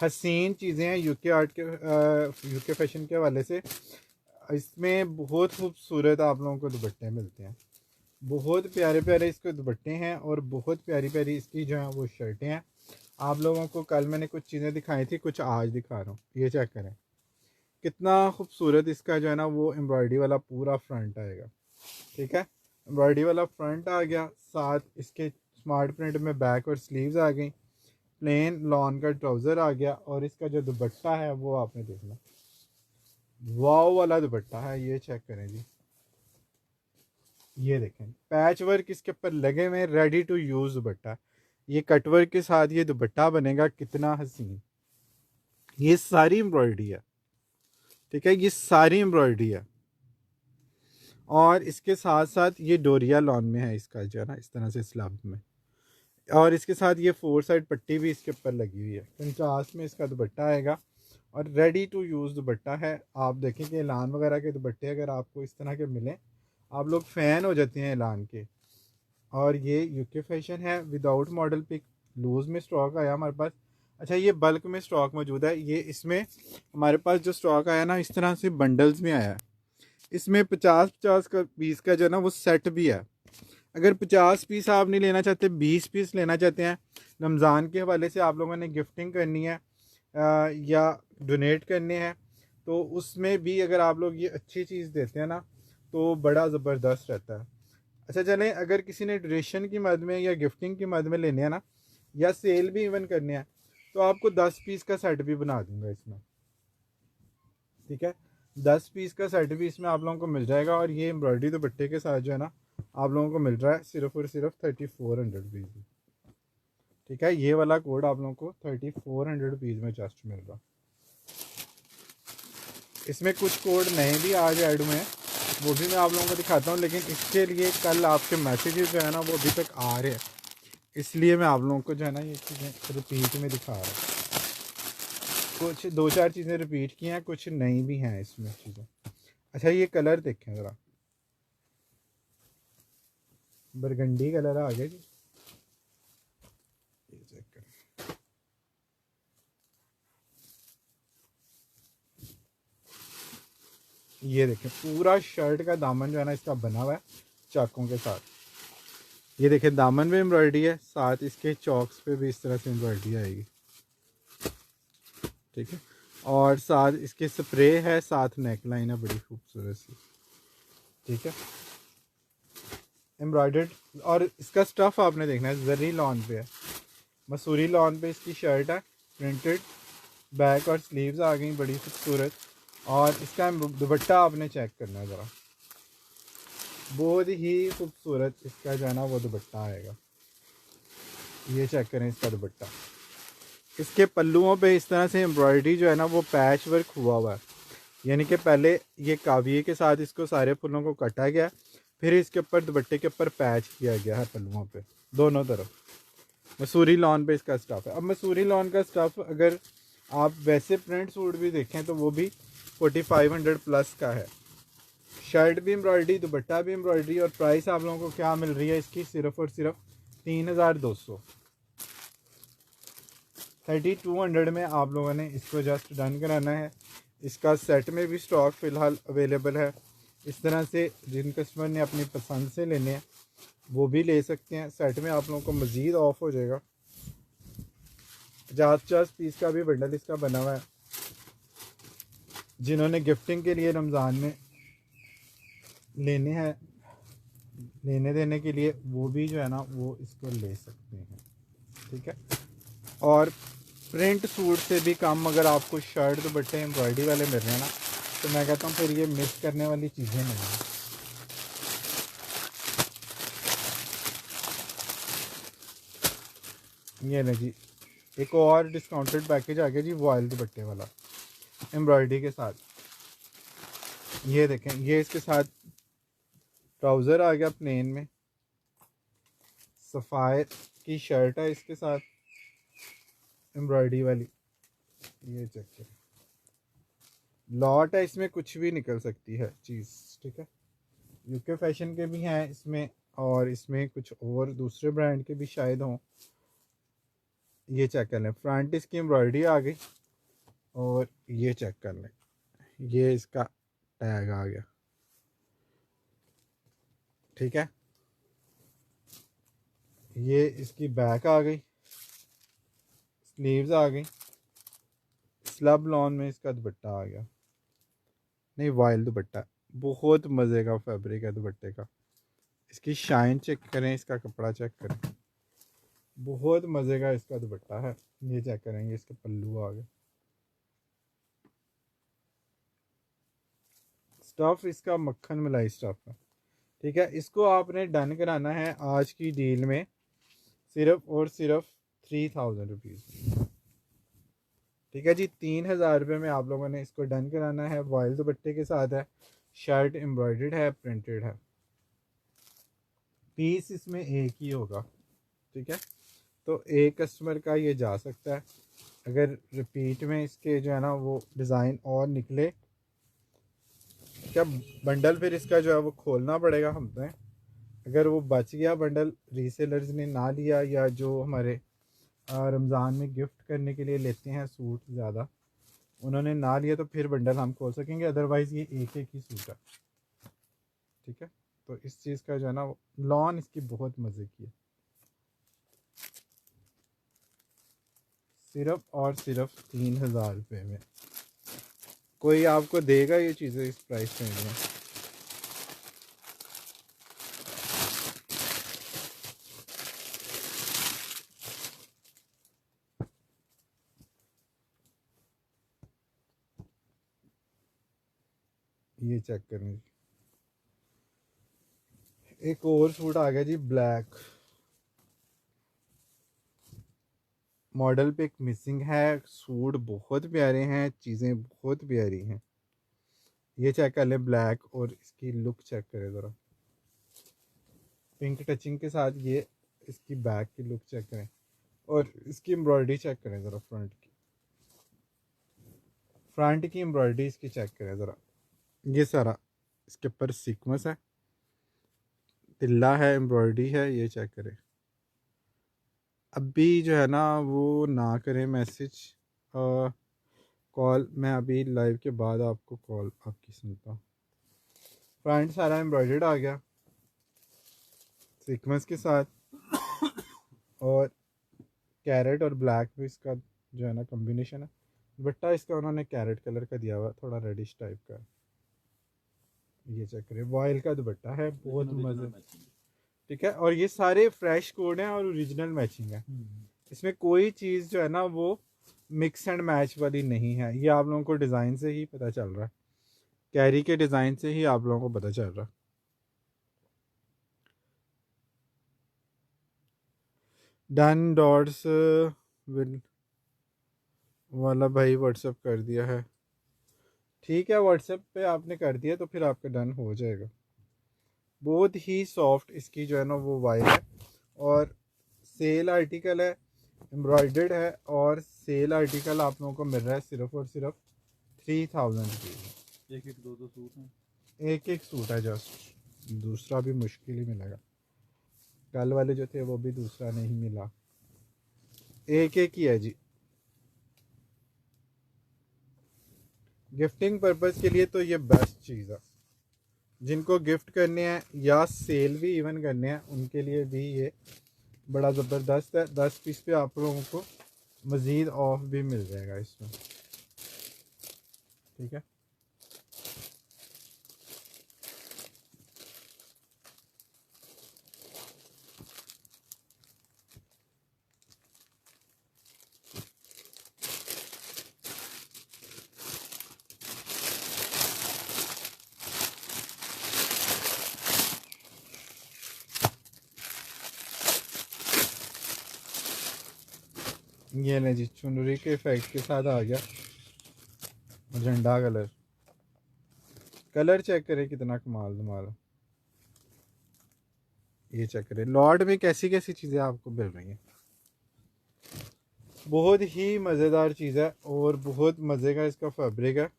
Speaker 1: हसीन चीज़ें हैं यूके आर्ट के यूके फैशन के हवाले से। इसमें बहुत खूबसूरत आप लोगों को दुपट्टे मिलते हैं, बहुत प्यारे प्यारे इसके दुपट्टे हैं, और बहुत प्यारी प्यारी इसकी जो है वो शर्टें हैं। आप लोगों को कल मैंने कुछ चीज़ें दिखाई थी, कुछ आज दिखा रहा हूँ। ये चेक करें, कितना खूबसूरत इसका जो है ना वो एम्ब्रॉयडरी वाला पूरा फ्रंट आएगा। ठीक है, एम्ब्रॉयडरी वाला फ्रंट आ गया, साथ इसके स्मार्ट प्रिंट में बैक और स्लीव्स आ गई। प्लेन लॉन का ट्राउज़र आ गया और इसका जो दुपट्टा है वो आपने देखना, वाव वाला दुपट्टा है। ये चेक करें जी, ये देखें पैच वर्क इसके ऊपर लगे हुए, रेडी टू यूज़ दुपट्टा। ये कटवर्क के साथ ये दुपट्टा बनेगा, कितना हसीन। ये सारी एम्ब्रॉयडरी है, ठीक है, ये सारी एम्ब्रॉयडरी है। और इसके साथ साथ ये डोरिया लॉन में है इसका जो है ना, इस तरह से स्लब में। और इसके साथ ये 4 साइड पट्टी भी इसके ऊपर लगी हुई है। कंट्रास्ट में इसका दुपट्टा आएगा और रेडी टू यूज़ दुपट्टा है। आप देखें कि ऐलान वगैरह के दुपट्टे अगर आपको इस तरह के मिलें, आप लोग फ़ैन हो जाते हैं ऐलान के। और ये यूके फैशन है, विदाउट मॉडल पिक, लूज़ में स्टॉक आया हमारे पास। अच्छा, ये बल्क में स्टॉक मौजूद है। ये इसमें हमारे पास जो स्टॉक आया ना, इस तरह से बंडल्स में आया है। इसमें 50-50 का पीस का जो है ना वो सेट भी है। अगर 50 पीस आप नहीं लेना चाहते, 20 पीस लेना चाहते हैं, रमज़ान के हवाले से आप लोगों ने गिफ्टिंग करनी है या डोनेट करने हैं, तो उसमें भी अगर आप लोग ये अच्छी चीज़ देते हैं ना तो बड़ा ज़बरदस्त रहता है। अच्छा चलें, अगर किसी ने ड्यूरेशन की मद में या गिफ्टिंग की मद में लेने हैं ना, या सेल भी इवन करने हैं, तो आपको 10 पीस का सेट भी बना दूंगा इसमें, ठीक है। 10 पीस का सेट भी इसमें आप लोगों को मिल जाएगा। और ये एम्ब्रॉयडरी दुपट्टे के साथ जो है ना आप लोगों को मिल रहा है सिर्फ और सिर्फ 3400 रुपीज़ में, ठीक है। ये वाला कोड आप लोगों को 3400 रुपीज़ में जस्ट मिल रहा। इसमें कुछ कोड नए भी आज ऐड हुए हैं, वो भी मैं आप लोगों को दिखाता हूँ। लेकिन इसके लिए कल आपके मैसेजेस जो है ना वो अभी तक आ रहे हैं, इसलिए मैं आप लोगों को जो है ना ये चीज़ें रिपीट में दिखा रहा हूँ। कुछ 2-4 चीज़ें रिपीट की हैं, कुछ नई भी हैं इसमें चीज़ें। अच्छा, ये कलर देखें ज़रा, बरगंडी कलर आ गया जी, ये चेक करें। ये देखें पूरा शर्ट का दामन जो है ना इसका बना हुआ है चाकों के साथ। ये देखें दामन में एम्ब्रॉयडरी है, साथ इसके चौक्स पे भी इस तरह से एम्ब्रॉयडरी आएगी, ठीक है। और साथ इसके स्प्रे है, साथ नेक लाइन है बड़ी खूबसूरत सी, ठीक है, एम्ब्रॉयडर्ड। और इसका स्टफ़ आपने देखना है, जरी लॉन पे है, मसूरी लॉन पे इसकी शर्ट है, प्रिंटेड बैक और स्लीव्स आ गई बड़ी खूबसूरत। और इसका दुपट्टा आपने चेक करना है ज़रा, बहुत ही खूबसूरत इसका जो है ना वो दुपट्टा आएगा। ये चेक करें इसका दुपट्टा। इसके पल्लुओं पे इस तरह से एम्ब्रॉयडरी जो है ना वो पैच वर्क हुआ हुआ है, यानी कि पहले ये काविये के साथ इसको सारे फूलों को काटा गया, फिर इसके ऊपर दुपट्टे के ऊपर पैच किया गया है पल्लुओं पे दोनों तरफ। मसूरी लॉन पे इसका स्टफ़ है। अब मसूरी लॉन का स्टफ़ अगर आप वैसे प्रिंट सूट भी देखें तो वो भी 4500 प्लस का है। शर्ट भी एम्ब्रॉयडरी, दुपट्टा भी एम्ब्रॉयडरी। और प्राइस आप लोगों को क्या मिल रही है इसकी, सिर्फ और सिर्फ 3200, 3200 में आप लोगों ने इसको जस्ट डन कराना है। इसका सेट में भी स्टॉक फ़िलहाल अवेलेबल है। इस तरह से जिन कस्टमर ने अपनी पसंद से लेने हैं वो भी ले सकते हैं। सेट में आप लोगों को मज़ीद ऑफ हो जाएगा। 50-50 पीस का भी बंडल इसका बना हुआ है। जिन्होंने गिफ्टिंग के लिए रमज़ान में लेने हैं, लेने देने के लिए, वो भी जो है ना वो इसको ले सकते हैं, ठीक है। और प्रिंट सूट से भी कम अगर आपको शर्ट दुपट्टे एम्ब्रॉयडरी वाले मिल रहे हैं ना, तो मैं कहता हूँ फिर ये मिस करने वाली चीज़ें नहीं हैं। ये ना जी, एक और डिस्काउंटेड पैकेज आ गया जी, वॉयल दुपट्टे वाला एम्ब्रॉयडरी के साथ। ये देखें, ये इसके साथ ट्राउज़र आ गया प्लेन में, सफ़ायर की शर्ट है इसके साथ एम्ब्रॉयडरी वाली। ये चेक करें, लॉट है इसमें, कुछ भी निकल सकती है चीज़, ठीक है। यूके फैशन के भी हैं इसमें, और इसमें कुछ और दूसरे ब्रांड के भी शायद हों। ये चेक कर लें, फ्रंट इसकी एम्ब्रॉयडरी आ गई। और ये चेक कर लें, ये इसका टैग आ गया, ठीक है। ये इसकी बैक आ गई, स्लीव्स आ गई, स्लब लॉन में इसका दुपट्टा आ गया, नहीं वाइल्ड दुपट्टा, बहुत मज़े का फैब्रिक है दुपट्टे का। इसकी शाइन चेक करें, इसका कपड़ा चेक करें, बहुत मज़े का इसका दुपट्टा है। ये चेक करेंगे, इसके पल्लू आ गए। स्टफ़ इसका मक्खन मलाई स्टफ़ है। ठीक है, इसको आपने डन कराना है आज की डील में सिर्फ और सिर्फ 3000 रुपीज़। ठीक है जी, 3000 रुपये में आप लोगों ने इसको डन कराना है। वॉयल दुपट्टे के साथ है, शर्ट एम्ब्रॉयडर्ड है, प्रिंटेड है। पीस इसमें एक ही होगा। ठीक है, तो एक कस्टमर का ये जा सकता है। अगर रिपीट में इसके जो है ना वो डिज़ाइन और निकले, क्या बंडल फिर इसका जो है वो खोलना पड़ेगा हमें। अगर वो बच गया बंडल, रीसेलर्स ने ना लिया, या जो हमारे रमज़ान में गिफ्ट करने के लिए लेते हैं सूट ज़्यादा, उन्होंने ना लिया, तो फिर बंडल हम खोल सकेंगे। अदरवाइज़ ये एक एक ही सूट है। ठीक है, तो इस चीज़ का जो है ना लॉन इसकी बहुत मज़े की है। सिर्फ और सिर्फ 3000 रुपये में कोई आपको देगा ये चीज़ें इस प्राइस रेंज में? ये चेक करें जी, एक और सूट आ गया जी, ब्लैक मॉडल पे एक मिसिंग है। सूट बहुत प्यारे हैं, चीज़ें बहुत प्यारी हैं। ये चेक कर लें ब्लैक, और इसकी लुक चेक करें ज़रा, पिंक टचिंग के साथ। ये इसकी बैक की लुक चेक करें, और इसकी एम्ब्रॉयडरी चेक करें ज़रा, फ्रंट की एम्ब्रॉयडरी इसकी चेक करें ज़रा। ये सारा इसके ऊपर सीक्वेंस है, तिल्ला है, एम्ब्रॉयडरी है। ये चेक करें। अभी जो है ना वो ना करें मैसेज, कॉल। मैं अभी लाइव के बाद आपको कॉल आपकी सुनता हूँ। फ्रंट सारा एम्ब्रॉयडर्ड आ गया सीक्वेंस के साथ, और कैरेट और ब्लैक में इसका जो है ना कॉम्बिनेशन है। दुपट्टा इसका उन्होंने कैरेट कलर का दिया हुआ, थोड़ा रेडिश टाइप का। ये चेक करें, वॉयल का दुपट्टा है, बहुत मज़े। ठीक है, और ये सारे फ्रेश कोड हैं और ओरिजिनल मैचिंग है। इसमें कोई चीज़ जो है ना वो मिक्स एंड मैच वाली नहीं है। ये आप लोगों को डिज़ाइन से ही पता चल रहा है, कैरी के डिज़ाइन से ही आप लोगों को पता चल रहा है। डन डॉट्स विल वाला भाई व्हाट्सअप कर दिया है। ठीक है, व्हाट्सएप पे आपने कर दिया तो फिर आपका डन हो जाएगा। बहुत ही सॉफ्ट इसकी जो है ना वो वायर है, और सेल आर्टिकल है, एम्ब्रॉयडर्ड है, और सेल आर्टिकल आप लोगों को मिल रहा है सिर्फ और सिर्फ 3000 रुपीज़।
Speaker 2: एक एक दो दो सूट हैं,
Speaker 1: एक एक सूट है जस्ट, दूसरा भी मुश्किल ही मिलेगा। कल वाले जो थे वो भी दूसरा नहीं मिला, एक एक ही है जी। गिफ्टिंग पर्पज़ के लिए तो ये बेस्ट चीज़ है। जिनको गिफ्ट करने हैं या सेल भी इवन करने हैं, उनके लिए भी ये बड़ा ज़बरदस्त है। 10 पीस पे आप लोगों को मज़ीद ऑफ भी मिल जाएगा इसमें। ठीक है, ये ले जी, चुनरी के इफेक्ट के साथ आ गया झंडा कलर। कलर चेक करें कितना कमाल धमाल है। ये चेक करें, लॉर्ड में कैसी कैसी चीज़ें आपको मिल रही हैं। बहुत ही मज़ेदार चीज़ है, और बहुत मज़े का इसका फैब्रिक है।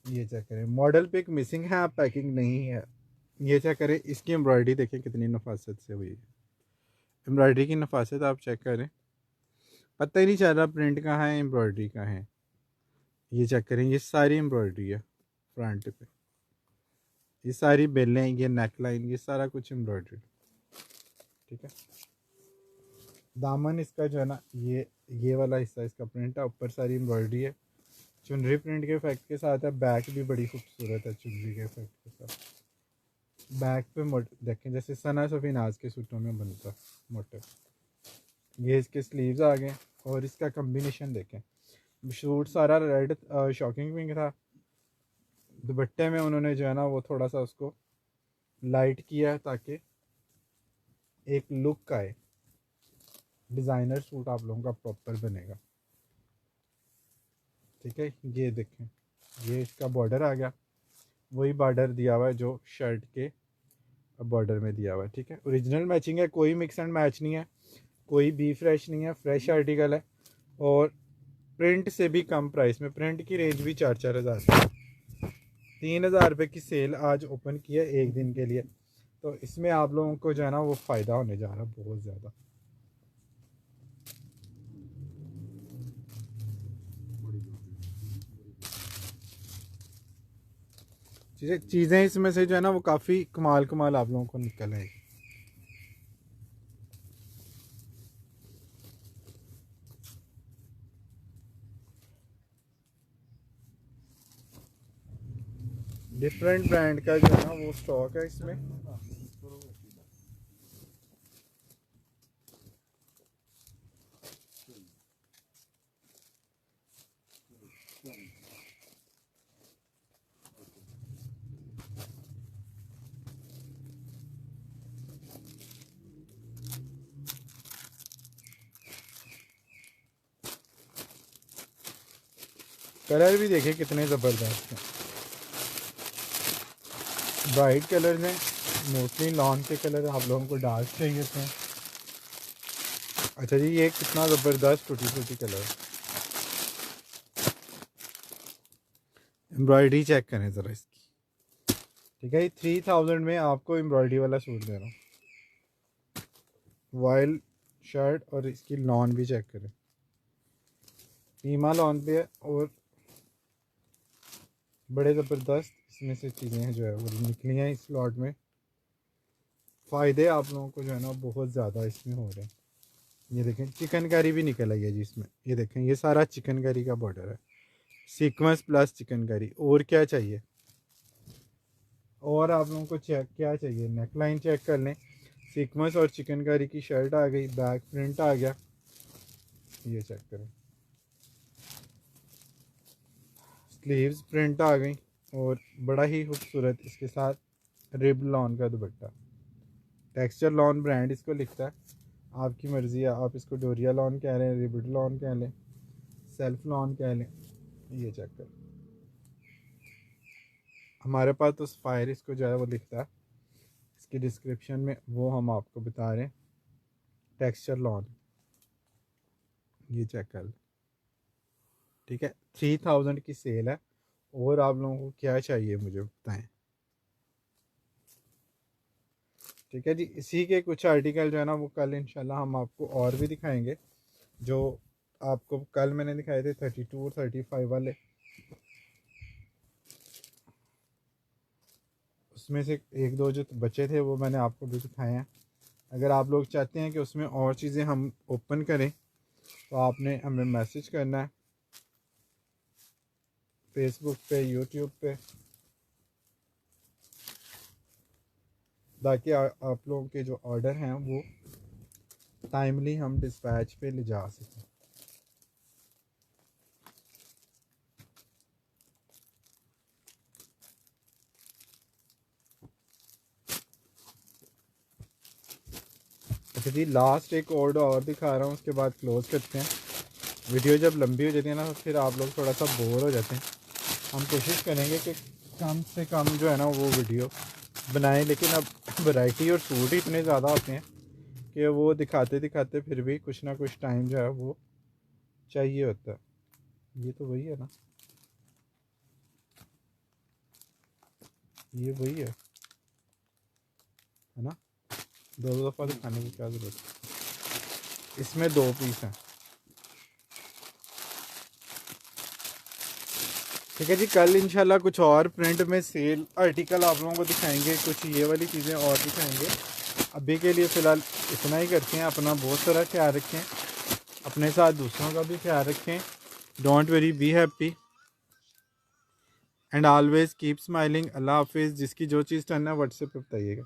Speaker 1: ये चेक करें, मॉडल पे एक मिसिंग है, पैकिंग नहीं है। ये चेक करें, इसकी एम्ब्रॉयडरी देखें कितनी नफासत से हुई है। एम्ब्रॉयडरी की नफासत आप चेक करें, पता ही नहीं चल रहा प्रिंट कहाँ है, एम्ब्रॉयडरी कहाँ है। ये चेक करें, ये सारी एम्ब्रॉयडरी है फ्रंट पे, ये सारी बेलें, ये नेक लाइन, ये सारा कुछ एम्ब्रॉयडरी। ठीक है, दामन इसका जो है ना ये वाला हिस्सा इसका प्रिंट है, ऊपर सारी एम्ब्रॉयडरी है, चुनरी प्रिंट के इफेक्ट के साथ है। बैक भी बड़ी खूबसूरत है चुनरी के इफेक्ट के साथ। बैक पे देखें जैसे सना सफीनाज के सूटों में बनता मोटे। ये इसके स्लीव्स आ गए और इसका कम्बिनेशन देखें। सूट सारा रेड शॉकिंग पिंक था, दुपट्टे में उन्होंने जो है ना वो थोड़ा सा उसको लाइट किया है ताकि एक लुक आए, डिज़ाइनर सूट आप लोगों का प्रॉपर बनेगा। ठीक है, ये देखें, ये इसका बॉर्डर आ गया, वही बॉर्डर दिया हुआ है जो शर्ट के बॉर्डर में दिया हुआ है। ठीक है, ओरिजिनल मैचिंग है, कोई मिक्स एंड मैच नहीं है, कोई बी फ्रेश नहीं है, फ्रेश आर्टिकल है। और प्रिंट से भी कम प्राइस में, प्रिंट की रेंज भी 4-4 हज़ार, 3,000 रुपये की सेल आज ओपन की है एक दिन के लिए। तो इसमें आप लोगों को जो है ना वो फ़ायदा होने जा रहा है बहुत ज़्यादा। चीज़ें इसमें से जो है ना वो काफ़ी कमाल कमाल आप लोगों को निकल आएगी। डिफरेंट ब्रांड का जो है ना वो स्टॉक है इसमें। कलर भी देखिए कितने ज़बरदस्त हैं, ब्राइट कलर हैं, मोस्टली लॉन के कलर आप लोगों को डार्क चाहिए थे। अच्छा जी, ये कितना ज़बरदस्त टूटी फूटी कलर, एम्ब्रॉयडरी चेक करें ज़रा इसकी। ठीक है, 3000 में आपको एम्ब्रॉयडरी वाला सूट दे रहा हूँ, वाइल शर्ट, और इसकी लॉन भी चेक करें, ईमा लॉन पे है और बड़े ज़बरदस्त इसमें से चीज़ें हैं जो है वो निकली हैं इस लॉट में। फ़ायदे आप लोगों को जो है ना बहुत ज़्यादा इसमें हो रहे हैं। ये देखें, चिकनकारी भी निकल आई है जी इसमें, ये देखें, ये सारा चिकनकारी का बॉर्डर है, सीक्वेंस प्लस चिकनकारी। और क्या चाहिए, और आप लोगों को चेक क्या चाहिए, नेक लाइन चेक कर लें, सीक्वेंस और चिकनकारी की शर्ट आ गई, बैक प्रिंट आ गया, ये चेक करें, स्लीव्स प्रिंट आ गई, और बड़ा ही खूबसूरत इसके साथ रिब लॉन का दुपट्टा। टेक्सचर लॉन ब्रांड इसको लिखता है, आपकी मर्ज़ी है, आप इसको डोरिया लॉन कह लें, रिबिड लॉन कह लें, सेल्फ लॉन कह लें। ये चेक करें, हमारे पास तो स्पायर इसको जो है वो लिखता है, इसकी डिस्क्रिप्शन में वो हम आपको बता रहे हैं, टेक्सचर लॉन, ये चेक कर लें। ठीक है, 3000 की सेल है, और आप लोगों को क्या चाहिए मुझे बताएं। ठीक है जी, इसी के कुछ आर्टिकल जो है ना वो कल इंशाल्लाह हम आपको और भी दिखाएंगे, जो आपको कल मैंने दिखाए थे 32 और 35 वाले, उसमें से एक दो जो बचे थे वो मैंने आपको भी दिखाए हैं। अगर आप लोग चाहते हैं कि उसमें और चीज़ें हम ओपन करें तो आपने हमें मैसेज करना है फेसबुक पे, यूट्यूब पे, ताकि आप लोगों के जो ऑर्डर हैं वो टाइमली हम डिस्पैच पे ले जा सकें। अच्छा जी, लास्ट एक और दिखा रहा हूँ, उसके बाद क्लोज़ करते हैं। वीडियो जब लंबी हो जाती है ना तो फिर आप लोग थोड़ा सा बोर हो जाते हैं। हम कोशिश करेंगे कि कम से कम जो है ना वो वीडियो बनाएं, लेकिन अब वैरायटी और सूट ही इतने ज़्यादा होते हैं कि वो दिखाते दिखाते फिर भी कुछ ना कुछ टाइम जो है वो चाहिए होता है। ये तो वही है ना, ये वही है ना, दो दफ़ा दिखाने की क्या ज़रूरत है। इसमें 2 पीस हैं। ठीक है जी, कल इंशाल्लाह कुछ और प्रिंट में सेल आर्टिकल आप लोगों को दिखाएंगे, कुछ ये वाली चीज़ें और दिखाएंगे। अभी के लिए फ़िलहाल इतना ही करते हैं। अपना बहुत सारा ख्याल रखें, अपने साथ दूसरों का भी ख्याल रखें। Don't worry, be happy and always keep smiling. अल्लाह हाफिज़। जिसकी जो चीज़ करना है व्हाट्सएप पे बताइएगा।